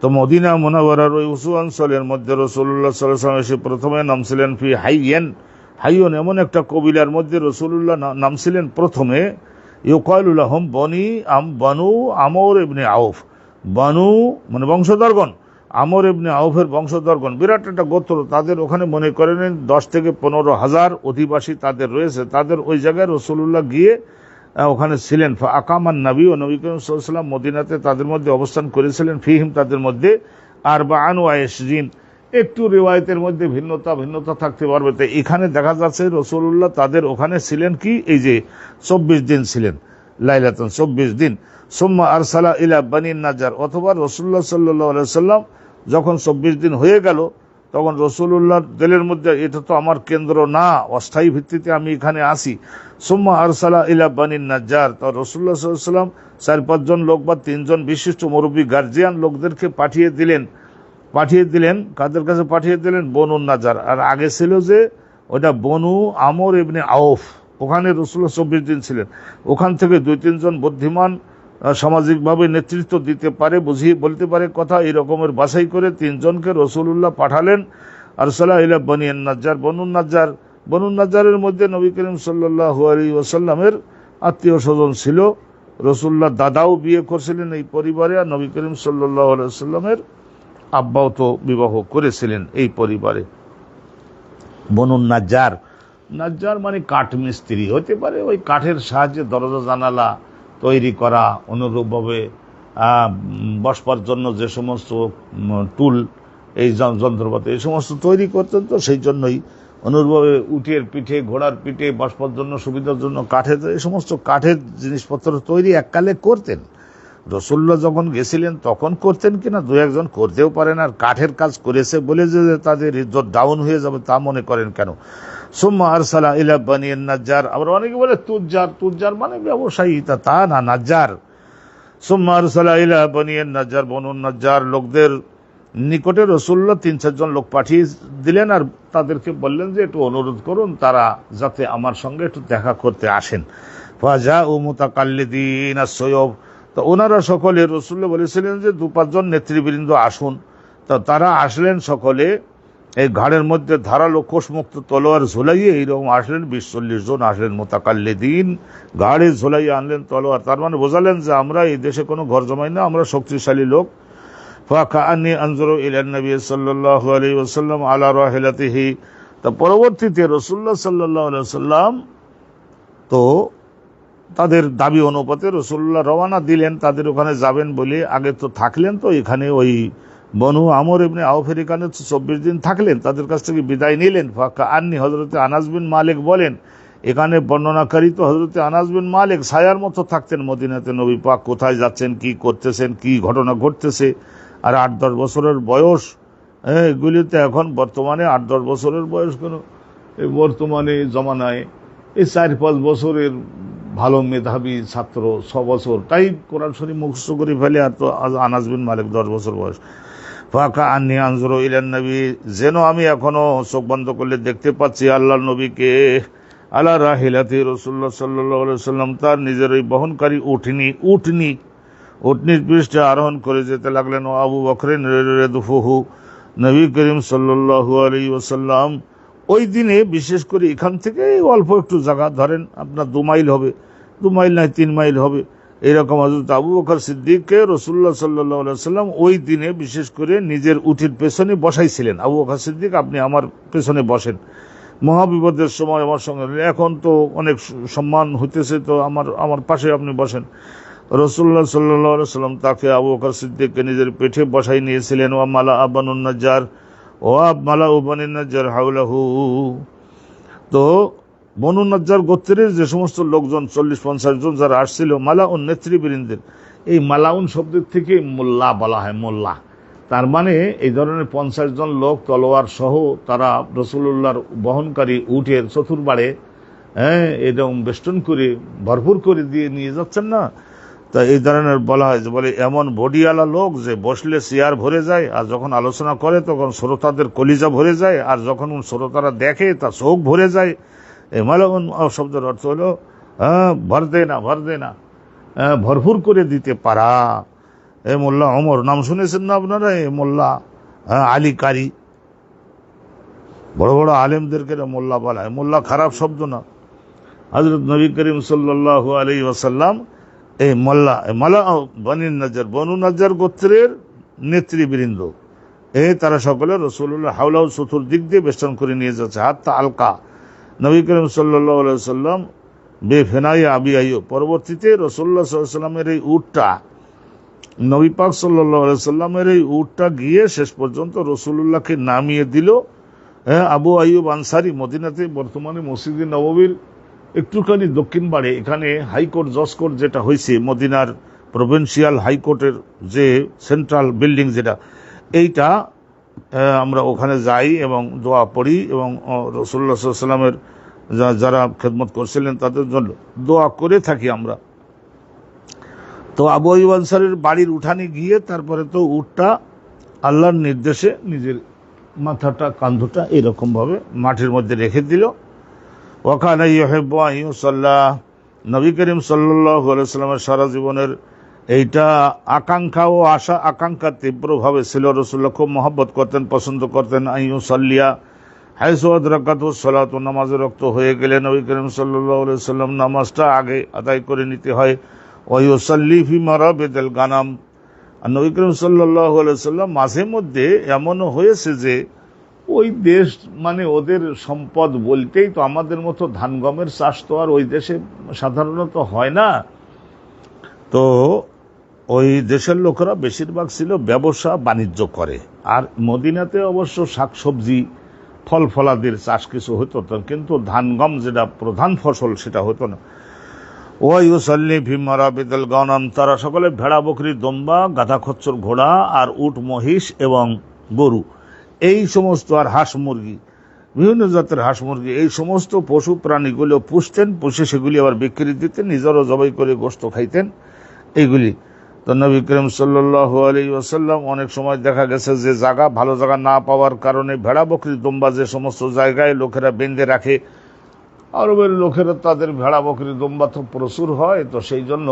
তো মদিনা মুনাওয়ারার ওই উঁচু অঞ্চলের মধ্যে রাসূলুল্লাহ সাল্লাল্লাহু আলাইহি ওয়াসাল্লাম এসে প্রথমে নামছিলেন ফি হাইয়ন, এমন একটা কবিলার মধ্যে রাসূলুল্লাহ নামছিলেন প্রথমে। ইউকালু লাহুম বানু আমর ইবনে আউফ। বানু মানে বংশধরগণ, আমর ইবনে আউফের বংশধরগণ, বিরাট একটা গোত্র। তাদের ওখানে মনে করেন 10 থেকে 15,000 অধিবাসী তাদের রয়েছে। তাদের ওই জায়গায় রাসূলুল্লাহ গিয়ে ওখানে ছিলেন। আকামান নবী ও নবী করিম সাল্লাল্লাহু আলাইহি ওয়াসাল্লাম মদিনাতে তাদের মধ্যে অবস্থান করেছিলেন। ফিহিম তাদের মধ্যে 24 একটু রিওয়ায়াতের মধ্যে ভিন্নতা থাকতে পারবে। তো এখানে দেখা যাচ্ছে রাসূলুল্লাহ তাদের ওখানে ছিলেন কি, এই যে 24 দিন ছিলেন, লাইলাতুন 24 দিন। সুম্মা আরসালা ইলা বানি নাজ্জার, অথবা রাসূলুল্লাহ সাল্লাল্লাহু আলাইহি ওয়াসাল্লাম যখন 24 দিন হয়ে গেল, তখন রাসূলুল্লাহর দিলের মধ্যে এটা তো আমার কেন্দ্র না, অস্থায়ী ভিত্তিতে আমি এখানে আসি। সুম্মা আরসালা ইলা বানি নাজ্জার, তো রাসূলুল্লাহ সাল্লাল্লাহু আলাইহি ওয়াসাল্লাম 4-5 জন লোক বা 3 জন বিশিষ্ট মুরব্বী গার্জিয়ান লোকদেরকে পাঠিয়ে দিলেন। কাদের কাছে পাঠিয়ে দিলেন? বনু নাজ্জার। আর আগে ছিল যে ওটা বনু আমর ইবনে আউফ, ওখানে রাসূলুল্লাহ 24 দিন ছিলেন। ওখান থেকে 2-3 জন বুদ্ধিমান, সামাজিকভাবে নেতৃত্ব দিতে পারে, বুঝিয়ে বলতে পারে কথা, এই রকমের বাছাই করে 3 জনকে রাসূলুল্লাহ পাঠালেন। আরসালা ইলা বানি নাজ্জার, বনু নাজ্জারের মধ্যে নবী করিম সাল্লাল্লাহু আলাইহি ওয়াসাল্লামের আত্মীয় স্বজন ছিল। রাসূলুল্লাহ দাদাও বিয়ে করছিলেন এই পরিবারে, আর নবী করিম সাল্লাল্লাহু আলাইহি ওয়াসাল্লামের আব্বাও তো বিবাহ করেছিলেন এই পরিবারে। বনু নাজ্জার মানে কাঠ মিস্ত্রি হতে পারে, ওই কাঠের সাহায্যে দরজা জানালা তৈরি করা, অনুরূপভাবে বসবার জন্য যে সমস্ত টুল, এই যন্ত্রপাতি, এই সমস্ত তৈরি করতেন। তো সেই জন্যই অনুরূপভাবে উটের পিঠে, ঘোড়ার পিঠে বসবার জন্য, সুবিধার জন্য কাঠের, এই সমস্ত কাঠের জিনিসপত্র তৈরি এককালে করতেন। রাসূলুল্লাহ যখন গেছিলেন তখন করতেন কিনা 2-1 জন করতেও পারেন। আর কাঠের কাজ করেছে বলে যে তাদের ইজ্জত ডাউন হয়ে যাবে তা মনে করেন কেন? সুম্মা আরসালা ইলা বানি নাজ্জার, আবার অনেকে বলে তুজ্জার মানে ব্যবসায়ী, তা না, নাজ্জার। সুম্মা আরসালা ইলা বানি নাজ্জার, বনু নাজ্জার লোকদের নিকটে রাসূলুল্লাহ 3-4 জন লোক পাঠিয়ে দিলেন। আর তাদেরকে বললেন যে একটু অনুরোধ করুন তারা যাতে আমার সঙ্গে একটু দেখা করতে আসেন। ফাজাউ মুতাকাল্লিদিন আস-সুয়ুফ, তো ওনারা সকলে, রাসূলুল্লাহ বলেছিলেন যে 2-5 জন নেতৃবৃন্দ আসুন। তো তারা আসলেন সকলে, এই ঘাড়ের মধ্যে ধারালো কোষমুক্ত তলোয়ার ঝুলাইয়ে এইরকম আসলেন। 20-40 জন আসলেন মুতাকাল্লিদিন, ঘাড়ে ঝুলাইয়ে আনলেন তলোয়ার। তার মানে বোঝালেন যে আমরা এই দেশে কোনো ঘর জমাই না, আমরা শক্তিশালী লোক। ফাকাআন্নী আনজুরু ইলা নবী সাল্লাল্লাহু আলাইহি ওয়াসাল্লাম আলা রাহিলাতিহি, তো পরবর্তীতে রাসূলুল্লাহ সাল্লাল্লাহু আলাইহি ওয়াসাল্লাম তো তাদের দাবি অনুপাতে রাসূলুল্লাহ রওনা দিলেন তাদের ওখানে যাবেন বলে। আগে তো থাকলেন, তো এখানে ওই বনু আমর ইবনে আউফের এখানে 24 দিন থাকলেন, তাদের কাছ থেকে বিদায় নিলেন। ফাকাআন্নী, হযরতে আনাস বিন মালিক বলেন, এখানে বর্ণনাকারী তো হযরতে আনাস বিন মালিক ছায়ার মতো থাকতেন মদিনাতে। নবী পাক কোথায় যাচ্ছেন, কি করতেছেন, কি ঘটনা ঘটতেছে। আর 8-10 বছরের বয়স, এগুলিতে এখন বর্তমানে 8-10 বছরের বয়স কেন, এই বর্তমানে জমানায় এই 4-5 বছরের ভালো মেধাবী ছাত্র 6 বছর তাই কোরআন শরীফ মুখস্থ করে ফেলে। আর তো আনাস বিন মালিক 10 বছর বয়স। ফাকা আন্নি আনজুরু ইলান নবী, যেন আমি এখনো চোখ বন্ধ করলে দেখতে পাচ্ছি আল্লাহর নবীকে আলা রাহিলাতি রাসূলুল্লাহ সাল্লাল্লাহু আলাইহি ওয়াসাল্লাম, তার নিজের ওই বহনকারী উটনির পৃষ্ঠে আরোহণ করে যেতে লাগলেন। ও আবু বকরিন ইয়াদফুহু, নবী করিম সাল্লাল্লাহু আলাইহি ওয়াসাল্লাম ওই দিনে বিশেষ করে এখান থেকে অল্প একটু জায়গা, ধরেন আপনার 2 মাইল হবে, 2 মাইল নয় 3 মাইল হবে, এরকম হযরত আবু বকর সিদ্দিককে রাসূলুল্লাহ সাল্লাল্লাহু আলাইহি ওয়াসাল্লাম ওই দিনে বিশেষ করে নিজের উটের পেছনে বসাইছিলেন। আবু বকর সিদ্দিক, আপনি আমার পেছনে বসেন, মহাবিপদের সময় আমার সঙ্গে, এখন তো অনেক সম্মান হইতেছে, তো আমার পাশে আপনি বসেন। রাসূলুল্লাহ সাল্লাল্লাহু আলাইহি ওয়াসাল্লাম তাকে আবু বকর সিদ্দিককে নিজের পেটে বসাই নিয়েছিলেন। ওয়া মালা বানুন নাজ্জার, মালা বানুন নাজ্জার হাওলাহু, তো বনু নাজ্জার গোত্রের যে সমস্ত লোকজন 40-50 জন যারা আসছিল, মালাউন নেতৃবৃন্দের, এই মালাউন শব্দের থেকে মোল্লা বলা হয়, মোল্লা, তার মানে এই ধরনের 50 জন লোক তলোয়ার সহ তারা রাসূলুল্লাহর বহনকারী উটের চতুর্বারে এরকম বেষ্টন করে ভরপুর করে দিয়ে নিয়ে যাচ্ছেন না, তা এই ধরনের বলা হয় যে, বলে এমন বডিওয়ালা লোক যে বসলে চেয়ার ভরে যায়, আর যখন আলোচনা করে তখন শ্রোতাদের কলিজা ভরে যায়, আর যখন শ্রোতারা দেখে তা চোখ ভরে যায়। এই মালাউন শব্দের অর্থ হলো ভর দে না, ভরপুর করে দিতে পারা। এ মোল্লা ওমর, নাম শুনেছেন না আপনারা? এ মোল্লা আলী কারি, বড় বড় আলেমদেরকে মোল্লা বলা হয়, মোল্লা খারাপ শব্দ না। হযরত নবী করিম সাল্লাল্লাহু আলাইহি ওয়াসাল্লাম এই মালা বনু নাজ্জার গোত্রের নেতৃবৃন্দ, তারা সকলে রাসূলুল্লাহ হাওলাহু চতুর্দিক দিয়ে বেষ্টন করে নিয়ে যাচ্ছে। হাত্তা আলকা, নবী করিম সাল্লাল্লাহু আলাইহি ওয়াসাল্লাম বেফেনাই আবি আইয়ুব, পরবর্তীতে রাসূলুল্লাহ সাল্লাল্লাহু আলাইহি ওয়াসাল্লামের এই উটটা, নবী পাক সাল্লাল্লাহু আলাইহি ওয়াসাল্লামের এই উটটা গিয়ে শেষ পর্যন্ত রাসূলুল্লাহকে নামিয়ে দিল আবু আইয়ুব আনসারী, মদিনাতে বর্তমানে মসজিদে নববীর একটুখানি দক্ষিণ পাড়ে, এখানে হাইকোর্ট জজ কোর্ট যেটা হয়েছে, মদিনার প্রভিন্সিয়াল হাইকোর্টের যে সেন্ট্রাল বিল্ডিং যেটা, এইটা আমরা ওখানে যাই এবং দোয়া পড়ি, এবং রাসূলুল্লাহ সাল্লাল্লাহু আলাইহি ওয়াসাল্লামের যারা খেদমত করছিলেন তাদের জন্য দোয়া করে থাকি আমরা। তো আবু আইয়ুব আনসারীর বাড়ির উঠানে গিয়ে তারপরে তো উটটা আল্লাহর নির্দেশে নিজের মাথাটা কান্ধটা এরকমভাবে মাটির মধ্যে রেখে দিল। ওয়াকানা ইউহিব্বু আন ইউসাল্লা, নবী করিম সাল্লাল্লাহু আলাইহি ওয়াসাল্লামের সারা জীবনের এইটা আকাঙ্ক্ষা ও আকাঙ্ক্ষা তীব্রভাবে ছিল। রাসূলুল্লাহ খুব মহব্বত করতেন, পছন্দ করতেন আন ইউসাল্লিয়া হাইসু আদরাকাতু সালাতু, নামাজের রক্ত হয়ে গেলে নবী করিম সাল্লাল্লাহু আলাইহি ওয়াসাল্লাম নামাজটা আগে আদায় করে নিতে হয়। ওয়া ইউসাল্লি ফি মারাবিদিল গানাম, আর নবী করিম সাল্লাল্লাহু আলাইহি ওয়াসাল্লাম মাঝে মধ্যে এমনও হয়েছে যে ওই দেশ, মানে ওদের সম্পদ বলতেই তো আমাদের মতো ধান গমের চাষ তো আর ওই দেশে সাধারণত হয় না, তো ওই দেশের লোকেরা বেশিরভাগ ছিল ব্যবসা বাণিজ্য করে, আর মদিনাতে অবশ্য শাকসবজি ফল ফলাদির চাষ কিছু হতো, কিন্তু ধান গম যেটা প্রধান ফসল সেটা হতো না। ওয়া ইউসাল্লি ফি মারাবিদিল গানাম, তারা সকলে ভেড়া বকরি দম্বা গাধা খচ্চর ঘোড়া আর উট মহিষ এবং গরু, এই সমস্ত, আর হাঁস মুরগি, বিভিন্ন জাতের হাঁস মুরগি, এই সমস্ত পশু প্রাণীগুলো পুষতেন, পুষে সেগুলি আবার বিক্রি দিতেন, নিজেরও জবাই করে গোশত খাইতেন এইগুলি। তো নবী করিম সাল্লাল্লাহু আলাইহি ওয়াসাল্লাম অনেক সময় দেখা গেছে যে জায়গা, ভালো জায়গা না পাওয়ার কারণে ভেড়া বকরি দম্বা যে সমস্ত জায়গায় লোকেরা বেঁধে রাখে, আরবের লোকেরা তাদের ভেড়া বকরি দম্বা তো প্রচুর হয়, তো সেই জন্য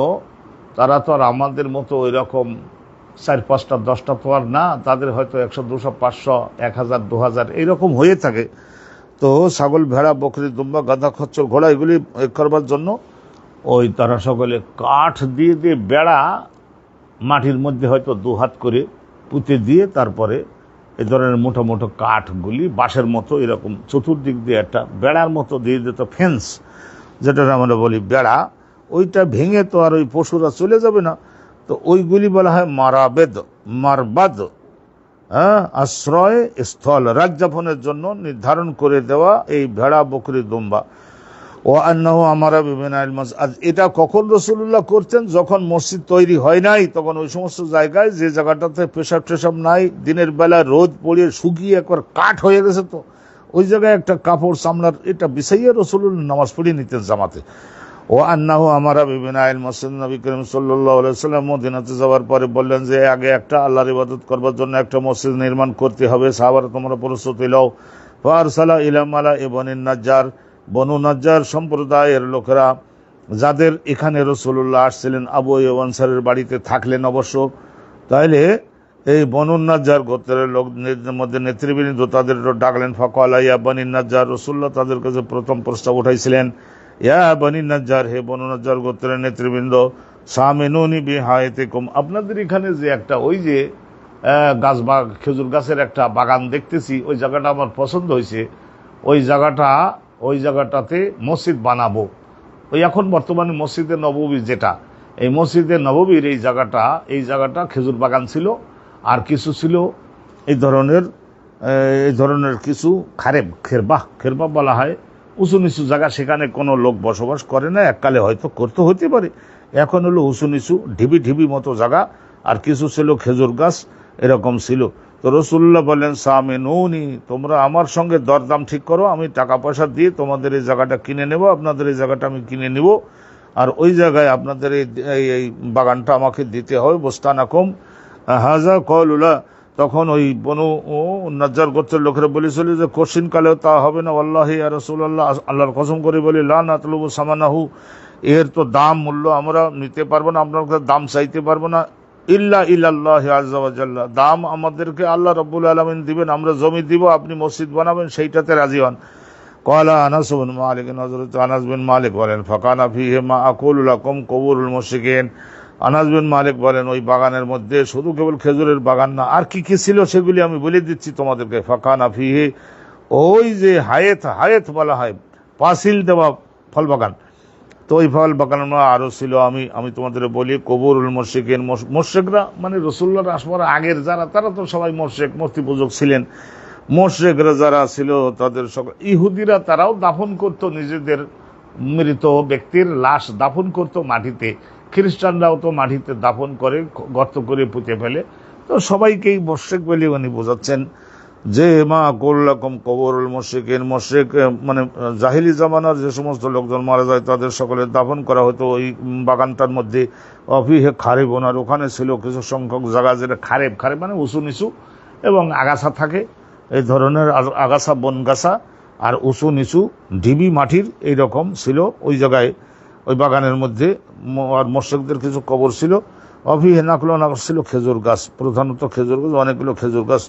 তারা তো আর আমাদের মতো ওই রকম 4-5টা 10টা তো আর না, তাদের হয়তো 100, 200, 500, 1000, 2000 এইরকম হয়ে থাকে। তো ছাগল, ভেড়া, বকরি, দুম্বা, গাধা, খচ্চর, ঘোড়া এগুলি করবার জন্য ওই তারা সকলে কাঠ দিয়ে দিয়ে বেড়া মাটির মধ্যে হয়তো 2 হাত করে পুঁতে দিয়ে তারপরে এই ধরনের মোটো মোটো কাঠগুলি বাঁশের মতো এরকম চতুর্দিক দিয়ে একটা বেড়ার মতো দিয়ে দিত, ফেন্স যেটা আমরা বলি বেড়া, ওইটা ভেঙে তো আর ওই পশুরা চলে যাবে না, তো ওইগুলি বলা হয় মারবাদ, আশ্রয় স্থল, রাত যাপনের জন্য নির্ধারণ করে দেওয়া এই ভেড়া বকরি দুম্বা। ও আন্নাহু আমারা বিবিনাইল মসজিদ, এটা কখন রাসূলুল্লাহ করতেন? যখন মসজিদ তৈরি হয় নাই, তখন ওই সমস্ত জায়গায় যে জায়গাটাতে পেশাব টেশাব নাই, দিনের বেলা রোদ পড়ে শুকিয়ে একবার কাঠ হয়ে গেছে, তো ওই জায়গায় একটা কাপড় চামড়ার এটা বিছাইয়ে রাসূলুল্লাহ নামাজ পড়িয়ে নিতেন জামাতে। ও আন্নাহু আমারা বিবিনাইল মসজিদ, নবী করিম সাল্লাল্লাহু আলাইহি ওয়াসাল্লাম মদিনাতে যাওয়ার পরে বললেন যে আগে একটা আল্লাহর ইবাদত করবার জন্য একটা মসজিদ নির্মাণ করতে হবে, সাহাবারা তোমরা প্রস্তুতি লও। ফারসালা ইলা মালা ইবনে নাজ্জার, বনু নাজ্জার সম্প্রদায়ের লোকেরা, যাদের এখানে রাসূলুল্লাহ আসছিলেন আবু আইয়ুব আনসারীর বাড়িতে থাকলেন অবশ্য, তাইলে এই বনু নাজ্জার গোত্রের লোকদের মধ্যে নেতৃবৃন্দ তাদের ডাকলেন। ফাকালা ইয়া বনি নাজ্জার, রাসূলুল্লাহ তাদের কাছে প্রথম প্রস্তাব উঠাইছিলেন, ইয়া বনি নাজ্জার, হে বনু নাজ্জার গোত্রের নেতৃবৃন্দ, সামিনুনি বিহায়াতিকুম, আপনাদের এখানে যে একটা ওই যে গাছ বা খেজুর গাছের একটা বাগান দেখতেছি, ওই জায়গাটা আমার পছন্দ হয়েছে, ওই জায়গাটাতে মসজিদ বানাবো। ওই এখন বর্তমানে মসজিদে নববী যেটা, এই মসজিদে নববীর এই জায়গাটা খেজুর বাগান ছিল, আর কিছু ছিল এই ধরনের কিছু খেরবা বলা হয়, উঁচু নিচু জায়গা, সেখানে কোনো লোক বসবাস করে না, এককালে হয়তো করতে হতে পারে, এখন হলো উঁচু নিচু ঢিবি মতো জায়গা, আর কিছু ছিল খেজুর গাছ, এরকম ছিল। তো রাসূলুল্লাহ বললেন, সামিনুনি, তোমরা আমার সঙ্গে দরদাম ঠিক করো, আমি টাকা পয়সা দিয়ে তোমাদের এই জায়গাটা কিনে নেব, আপনাদের এই জায়গাটা আমি কিনে নিব, আর ওই জায়গায় আপনাদের এই বাগানটা আমাকে দিতে হবে। বুস্তানাকুম হাজা কওলুল্লাহ, তখন ওই বনু নাজ্জার গোত্রের লোকেরা বলেছিল যে কঠিন কালেও তা হবে না, ওয়াল্লাহি ইয়া রাসূলুল্লাহ, আল্লাহর কসম করে বলি, লা নাতলুবু সামানাহু, এর তো দাম মূল্য আমরা নিতে পারবো না, আপনার কাছে দাম চাইতে পারবো না, ইল্লা ইলাল্লাহি আযজা ওয়া জাল্লা, দাম আমাদেরকে আল্লাহ রাব্বুল আলামিন দিবেন, আমরা জমি দিব, আপনি মসজিদ বানাবেন, সেইটাতে রাজি হন। ক্বালা আনাস বিন মালিক, হযরত আনাস বিন মালিক বলেন, ফাকানা ফীহি মা আকুলু লাকুম কুবুরুল মুশরিকিন, আনাস বিন মালিক বলেন, ওই বাগানের মধ্যে শুধু কেবল খেজুরের বাগান না, আর কি কি ছিল সেগুলি আমি বলে দিচ্ছি তোমাদেরকে। ফাকানা ফীহি, ওই যে হায়েত বলা হয় পাঁচিল দেওয়া ফল বাগান, তো ওই ফল বাগান আরো ছিল, আমি তোমাদের বলি, কবুরুল মুশরিকিন, মুশরিকরা মানে রাসূলুল্লাহর আসবার আগের যারা, তারা তো সবাই মুশরিক, মূর্তি পূজক ছিলেন। মুশরিকরা যারা ছিল তাদের সকল, ইহুদিরা তারাও দাফন করত, নিজেদের মৃত ব্যক্তির লাশ দাফন করত মাটিতে, খ্রিস্টানরাও তো মাটিতে দাফন করে, গর্ত করে পুঁতে ফেলে। তো সবাইকেই মুশরিক বলে উনি বোঝাচ্ছেন যে মা কল্লাকুম কবরুল মুশরিকিন, মুশরিক মানে জাহিলি জামানার যে সমস্ত লোকজন মারা যায় তাদের সকলের দাফন করা হতো ওই বাগানটার মধ্যে। অফিহে খারেবন, আর ওখানে ছিল কিছু সংখ্যক জায়গা যেটা খারেব মানে উঁচু নিচু এবং আগাছা থাকে, এই ধরনের আগাছা বনগাছা আর উঁচু নিচু ঢিবি মাটির এইরকম ছিল ওই জায়গায়, ওই বাগানের মধ্যে। আর মুশরিকদের কিছু কবর ছিল। অফিহে নাকল ছিল খেজুর গাছ, প্রধানত খেজুর গাছ, অনেকগুলো খেজুর গাছ,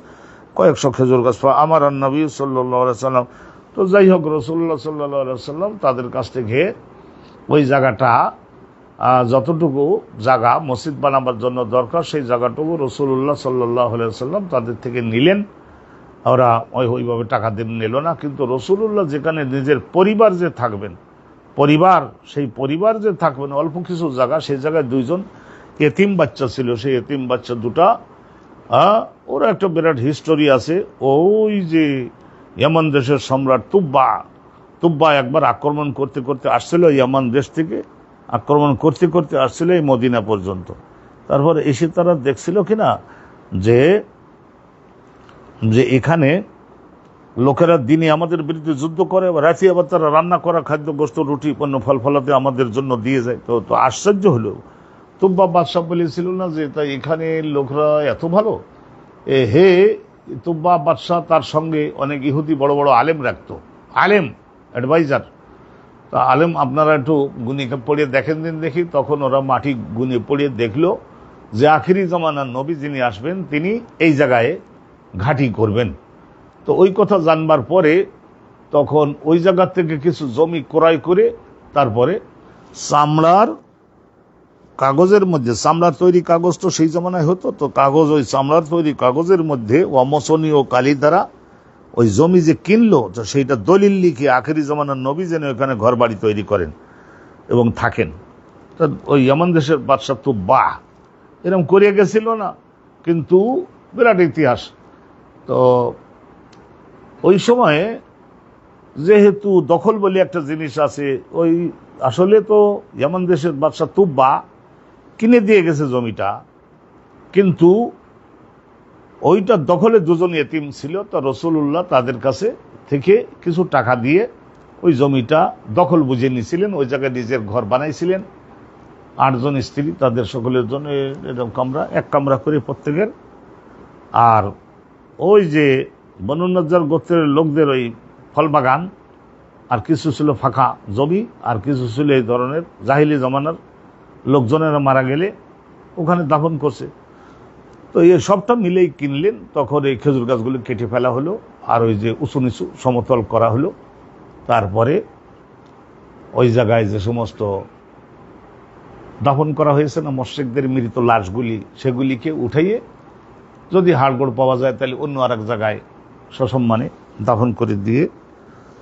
কয়েকশো খেজুর গাছ। আমার নবী সাল্লাল্লাহু আলাইহি সাল্লাম, তো যাই হোক রাসূলুল্লাহ সাল্লাল্লাহু আলাইহি সাল্লাম তাদের কাছ থেকে ওই জায়গাটা, যতটুকু জায়গা মসজিদ বানাবার জন্য দরকার সেই জায়গাটুকু রাসূলুল্লাহ সাল্লাল্লাহু আলাইহি সাল্লাম তাদের থেকে নিলেন। ওরা ওইভাবে টাকা দিয়ে নিল না, কিন্তু রাসূলুল্লাহ যেখানে নিজের পরিবার যে থাকবেন, সেই পরিবার যে থাকবেন অল্প কিছু জায়গা, সেই জায়গায় দুইজন এতিম বাচ্চা ছিল, সেই এতিম বাচ্চা দুটা, ওরা একটা বিরাট হিস্টোরি আছে। ওই যে ইয়ামান দেশের সম্রাট তুব্বা একবার আক্রমণ করতে করতে আসছিল, ইয়ামান দেশ থেকে আক্রমণ করতে করতে আসছিল এই মদিনা পর্যন্ত। তারপর এসে তারা দেখছিল কিনা যে এখানে লোকেরা দিনে আমাদের বিরুদ্ধে যুদ্ধ করে, রাতে আবার তারা রান্না করা খাদ্য গোস্ত রুটি পণ্য ফল ফলাতে আমাদের জন্য দিয়ে যায়। তো আশ্চর্য হলো, তুব্বা বাদশাহ বলেছিল না যে তাই এখানে লোকরা এত ভালো। হে তুব্বা বাদশাহ তার সঙ্গে অনেক ইহুদি বড় বড় আলেম রাখতো, আলেম অ্যাডভাইজার। তা আলেম আপনারা একটু গুনি পড়িয়ে দেখেন দিন দেখি। তখন ওরা মাটি গুনি পড়িয়ে দেখলো যে আখিরি জামানার নবী যিনি আসবেন তিনি এই জায়গায় ঘাঁটি করবেন। তো ওই কথা জানবার পরে তখন ওই জায়গা থেকে কিছু জমি ক্রয় করে তারপরে চামড়ার কাগজের মধ্যে, চামড়ার তৈরি কাগজ তো সেই জমানায় হতো, তো কাগজ, ওই চামড়ার তৈরি কাগজের মধ্যে অমোচনী ও কালি দ্বারা ওই জমি যে কিনলো, তো সেইটা দলিল লিখে আখেরি জমানার নবী যেন এখানে ঘর বাড়ি তৈরি করেন এবং থাকেন। তা ওই ইয়ামান দেশের বাদশা তো এরকম করিয়ে গেছিল না, কিন্তু বিরাট ইতিহাস। তো ওই সময়ে যেহেতু দখল বলে একটা জিনিস আছে, ওই আসলে তো ইয়ামান দেশের বাদশা তুব্বা কিনে দিয়ে গেছে জমিটা, কিন্তু ওইটা দখলে দুজন এতিম ছিল। তো রাসূলুল্লাহ তাদের কাছে থেকে কিছু টাকা দিয়ে ওই জমিটা দখল বুঝে নিয়েছিলেন, ওই জায়গায় নিজের ঘর বানাইছিলেন। 8 জন স্ত্রী, তাদের সকলের জন্য এরকম কামরা, এক কামরা করে প্রত্যেকের। আর ওই যে বনু নজ্জার গোত্রের লোকদের ওই ফল বাগান, আর কিছু ছিল ফাঁকা জমি, আর কিছু ছিল এই ধরনের জাহিলি জমানার লোকজনেরা মারা গেলে ওখানে দাফন করছে। তো এই সবটা মিলেই কিনলেন। তখন এই খেজুর গাছগুলো কেটে ফেলা হলো, আর ওই যে উঁচু নিচু সমতল করা হলো। তারপরে ওই জায়গায় যে সমস্ত দাফন করা হয়েছে না মুশরিকদের মৃত লাশগুলি, সেগুলিকে উঠাইয়ে যদি হাড়গোড় পাওয়া যায় তাহলে অন্য আর এক জায়গায় সসম্মানে দাফন করে দিয়ে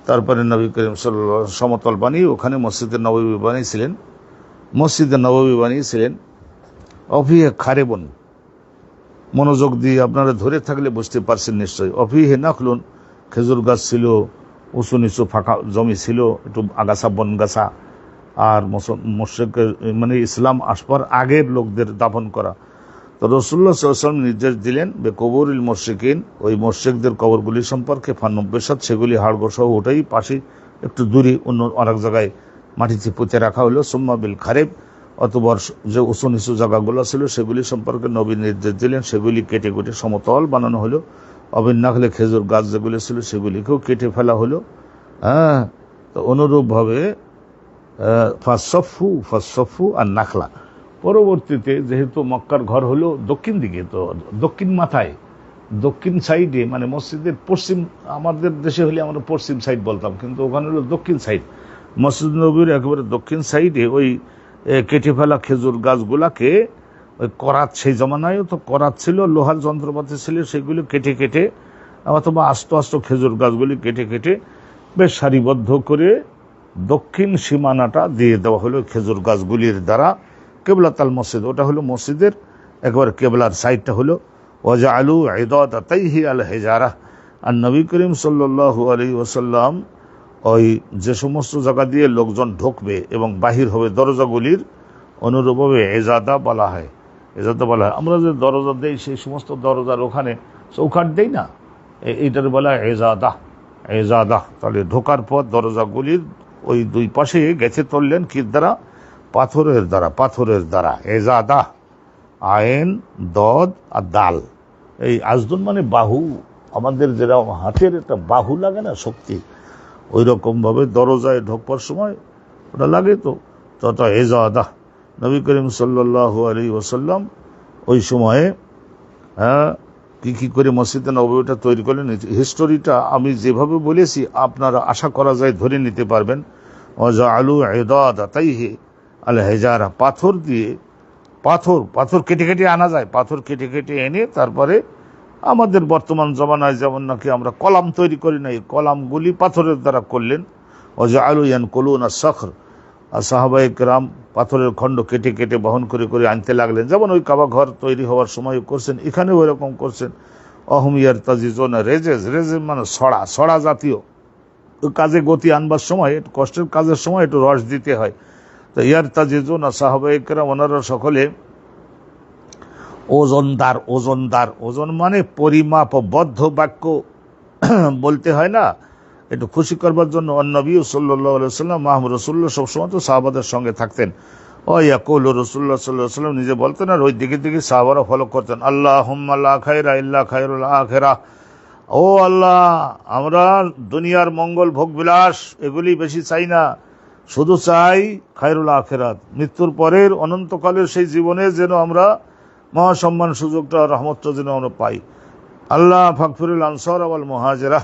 তারপরে নবী করিম সাল্লাল্লাহু আলাইহি ওয়াসাল্লাম সমতল বানিয়ে ওখানে মসজিদে নববী বানিয়েছিলেন। মসজিদে নববী বানিয়েছিলেন অফিহে খারেবন, মনোযোগ দিয়ে আপনারা ধরে থাকলে বুঝতে পারছেন নিশ্চয়ই। অফিহে নাখলুন, খেজুর গাছ ছিল, উঁচু নিচু ফাঁকা জমি ছিল, একটু আগাছা বনগাছা। আর মুশরিকের মানে ইসলাম আসবার আগের লোকদের দাফন করা। তো রাসূলুল্লাহ সাল্লাল্লাহু আলাইহি ওয়াসাল্লাম নির্দেশ দিলেন বেকবুরিল মুশরিকিন, ওই মুশরিকদের কবরগুলি সম্পর্কে ফান্নব্বেসাত, সেগুলি হাড়গোড় সহ ওটাই পাশে একটু দূরে অন্য আরেক জায়গায় মাটিতে পুঁতে রাখা হলো। সুম্মা বিল খারেব, অতঃপর যে উঁচু নিচু জায়গাগুলো ছিল সেগুলি সম্পর্কে নবী নির্দেশ দিলেন, সেগুলি কেটে কেটে সমতল বানানো হলো। অবিন্নাখলে খেজুর গাছ যেগুলি ছিল সেগুলিকেও কেটে ফেলা হলো। হ্যাঁ, তো অনুরূপভাবে ফাসফু আর নাখলা। পরবর্তীতে যেহেতু মক্কার ঘর হলো দক্ষিণ দিকে, তো দক্ষিণ মাথায় দক্ষিণ সাইডে মানে মসজিদের পশ্চিম, আমাদের দেশে হলে আমরা পশ্চিম সাইড বলতাম, কিন্তু ওখানে হলো দক্ষিণ সাইড। মসজিদ নববীর একেবারে দক্ষিণ সাইডে ওই কেটে ফেলা খেজুর গাছগুলাকে ওই করাত, সেই জমানায়ও তো করাত ছিল, লোহার যন্ত্রপাতি ছিল, সেগুলো কেটে কেটে অথবা আস্ত আস্ত খেজুর গাছগুলি কেটে কেটে বেশ সারিবদ্ধ করে দক্ষিণ সীমানাটা দিয়ে দেওয়া হলো খেজুর গাছগুলির দ্বারা। কেবলাতাল মসজিদ, ওটা হলো মসজিদের একবার কেবলার সাইডটা হলো। ওয়াজআলু ইদাদাতাইহি আল হিজারা, আর নবী করিম সাল্লাল্লাহু আলাইহি ওয়াসাল্লাম ওই যে সমস্ত জায়গা দিয়ে লোকজন ঢুকবে এবং বাহির হবে দরজাগুলির, অনুরূপভাবে এজাদা বলা হয়। এজাদা বলা হয়, আমরা যে দরজা দেই সেই সমস্ত দরজার ওখানে চৌকাঠ দেই না, এইটার বলা হয় এজাদা। এজাদা, তাহলে ঢোকার পর দরজাগুলির ওই দুই পাশে গেছে তুললেন কি দ্বারা? পাথরের দ্বারা, পাথরের দ্বারা। এজাদা, আইন দদ আর দাল। এই আজদুন মানে বাহু, আমাদের যেরকম হাতের একটা বাহু লাগে না শক্তি, ওই রকমভাবে দরজায় ঢোকবার সময় ওটা লাগে। তো তথা এজাদা, নবী করিম সাল্লাল্লাহু আলাইহি ওয়াসাল্লাম ওই সময়ে কি করে মসজিদে নববীটা তৈরি করলেন, হিস্টোরিটা আমি যেভাবে বলেছি আপনারা আশা করা যায় ধরে নিতে পারবেন। ওয়াজআলু ইদাদাতাইহি আল হিজারা, পাথর দিয়ে, পাথর কেটে কেটে আনা যায়, পাথর কেটে কেটে এনে তারপরে আমাদের বর্তমান জমানায় যেমন নাকি আমরা কলাম তৈরি করি না, এই কলামগুলি পাথরের দ্বারা করলেন। ওয়াজআলু ইয়ানকুলুনা সখর, আর সাহাবায়ে কেরাম পাথরের খণ্ড কেটে কেটে বহন করে করে আনতে লাগলেন, যেমন ওই কাবা ঘর তৈরি হওয়ার সময় করছেন, এখানেও এরকম করছেন। অহুম ইয়ারতাজিজুনা রেজেজ, রেজেজ মানে সড়া জাতীয় কাজে গতি আনবার সময়, একটু কষ্টের কাজের সময় একটু রস দিতে হয়। তো ইয়ারতাজিজুনা, সাহাবায়ে কেরাম ওনারা সকলে ওজনদার, ওজন মানে পরিমাপবদ্ধ বাক্য বলতে হয় না, একটু খুশি করবার জন্য। নবী সাল্লাল্লাহু আলাইহি ওয়াসাল্লাম মুহাম্মদ রাসূলুল্লাহ সবসময় তো সাহাবাদের সঙ্গে থাকতেন। ও ইয়াকুল রাসূলুল্লাহ সাল্লাল্লাহু আলাইহি ওয়াসাল্লাম নিজে বলতেন, আর ওই দিকে দিকে সাহাবারা ফলো করতেন। আল্লাহুম্মা লা খায়রা ইল্লা খায়রুল আখিরাহ, ও আল্লাহ, আমরা দুনিয়ার মঙ্গল ভোগ বিলাস এগুলি বেশি চাই না, শুধু চাই খায়রুল আখিরাত, মৃত্যুর পরের অনন্তকালের সেই জীবনে যেন আমরা মহাসম্মান সুযোগটা, রহমতটা যেন আমরা পাই। আল্লাহ ফাগফিরুল আনসার ওয়াল মুহাজিরা,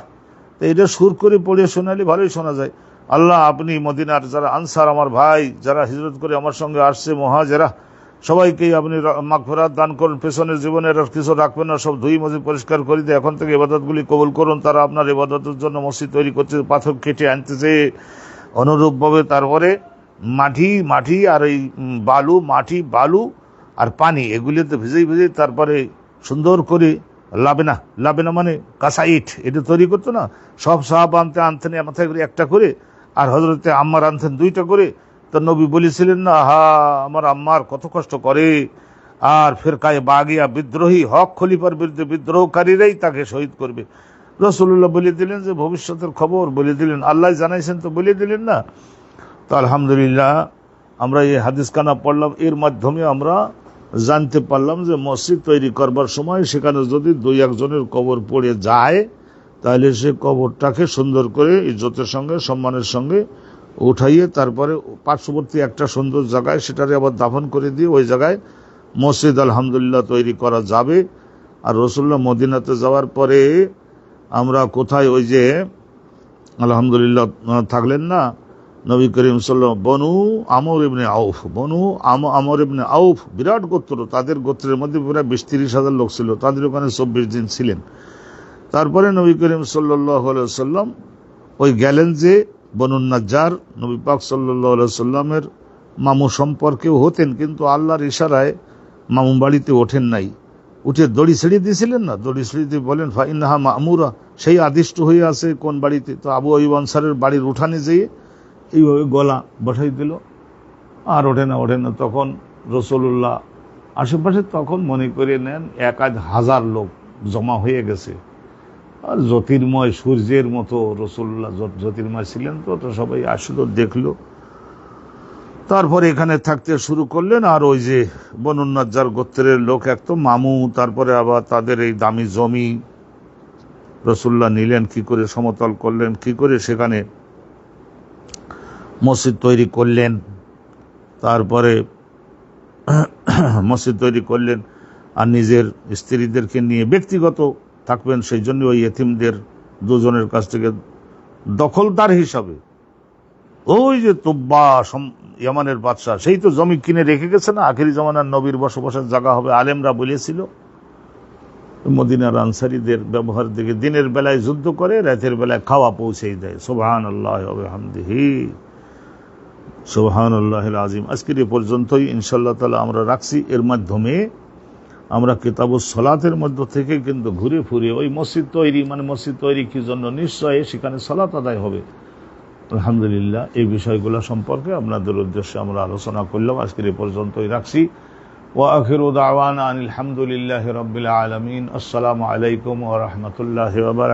তো এটা সুর করে পড়ে শোনালে ভালোই শোনা যায়। আল্লাহ, আপনি মদিনার যারা আনসার আমার ভাই, যারা হিজরত করে আমার সঙ্গে আসছে, মুহাজিরা, সবাইকেই আপনি মাগফিরাত দান করুন, পেছনের জীবনের আর কিছু রাখবেন না, সব ধুই মজি পরিষ্কার করে দিয়ে এখন থেকে ইবাদতগুলি কবুল করুন। তারা আপনার ইবাদতের জন্য মসজিদ তৈরি করছে, পাথর কেটে আনতেছে। অনুরূপভাবে তারপরে মাটি আর এই মাটি বালু আর পানি, এগুলিতে ভিজেই তারপরে সুন্দর করে লাবেনা মানে কাঁচা ইট, এটা তৈরি করতো না, সব সাহাবা আনতেন মাথায় করে একটা করে, আর হযরতে আম্মার আনতেন 2টা করে। তো নবী বলেছিলেন না, আমার আম্মার কত কষ্ট করে, আর ফিরকায়ে বাগিয়া বিদ্রোহী হক খলিফার বিরুদ্ধে বিদ্রোহকারীরাই তাকে শহীদ করবে। রাসূলুল্লাহ বলে দিলেন যে ভবিষ্যতের খবর বলে দিলেন, আল্লাহ জানাইছেন তো বলে দিলেন না। তো আলহামদুলিল্লাহ আমরা এই হাদিস খানা পড়লাম, এর মাধ্যমে আমরা জানতে পারলাম যে মসজিদ তৈরি করবার সময় সেখানে যদি 2-1 জনের কবর পড়ে যায়, তাহলে সে কবরটাকে সুন্দর করে ইজ্জতের সঙ্গে সম্মানের সঙ্গে উঠাইয়ে তারপরে পার্শ্ববর্তী একটা সুন্দর জায়গায় সেটারে আবার দাফন করে দিয়ে ওই জায়গায় মসজিদ আলহামদুলিল্লাহ তৈরি করা যাবে। আর রাসূলুল্লাহ মদিনাতে যাওয়ার পরে আমরা কোথায় ওই যে আলহামদুলিল্লাহ থাকলেন না নবী করিম সাল্লাল্লাহু বনু আমর ইবনে আউফ, আমর ইবনে আউফ বিরাট গোত্র, তাদের গোত্রের মধ্যে প্রায় 20-30 হাজার লোক ছিল, তাদের ওখানে 24 দিন ছিলেন। তারপরে নবী করিম সাল্লাল্লাহু আলাইহি ওয়াসাল্লাম ওই গেলেন যে বনু নাজ্জার, নবী পাক সাল্লাল্লাহু আলাইহি ওয়াসাল্লামের মামু সম্পর্কেও হতেন, কিন্তু আল্লাহর ইশারায় মামু বাড়িতে ওঠেন নাই, উঠে দড়ি ছেড়ে দিয়েছিলেন না, দড়ি ছেড়ে দিয়ে বলেন ফাইন্নাহা মা'মুরা, সেই আদিষ্ট হয়ে আছে কোন বাড়িতে। তো আবু আইয়ুব আনসারের বাড়ির উঠানে যেয়ে এইভাবে গলা বসাই দিল, আর ওঠে না। তখন রাসূলুল্লাহ আশেপাশে তখন মনে করে নেন 1,000 লোক জমা হয়ে গেছে, আর জ্যোতির্ময় সূর্যের মতো রাসূলুল্লাহ জ্যোতির্ময় ছিলেন। তো সবাই আসলো, দেখলো, তারপরে এখানে থাকতে শুরু করলেন। আর ওই যে বনু নাজ্জার গোত্রের লোক এক তো মামু, তারপরে আবার তাদের এই দামি জমি রাসূলুল্লাহ নিলেন, কি করে সমতল করলেন, কি করে সেখানে মসজিদ তৈরি করলেন, তারপরে মসজিদ তৈরি করলেন। আর নিজের স্ত্রীদেরকে নিয়ে ব্যক্তিগত থাকবেন, সেই জন্য ওই এতিমদের 2 জনের কাছ থেকে দখলদার হিসাবে ওই যে তুব্বা ইয়ামানের বাদশাহ, সেই তো জমি কিনে রেখে গেছে না, আখেরি জামানার নবীর বসবাসের জায়গা হবে। আলেমরা বলেছিল মদিনার আনসারীদের ব্যবহার দেখে দিনের বেলায় যুদ্ধ করে, রাতের বেলায় খাওয়া পৌঁছেই দেয়। সুবহানাল্লাহ ওয়া বিহামদিহি, সুবহানাল্লাহিল আযীম। আজকের এ পর্যন্তই ইনশাআল্লাহ তাআলা আমরা রাখছি। এর মাধ্যমে আমরা কিতাবুস সালাতের মধ্য থেকে কিন্তু ঘুরে ফিরে ওই মসজিদ তৈরি, মানে মসজিদ তৈরি কি জন্য, নিশ্চয়ই সেখানে সালাত আদায় হবে। আলহামদুলিল্লাহ এই বিষয়গুলো সম্পর্কে আপনাদের উদ্দেশ্যে আমরা আলোচনা করলাম। আজকের এ পর্যন্তই রাখছি। ওয়া আখিরু দাওয়ানা আনিল হামদুলিল্লাহি রাব্বিল আলামিন। আসসালামু আলাইকুম ওয়া রাহমাতুল্লাহি ওয়া বারাকাতুহু।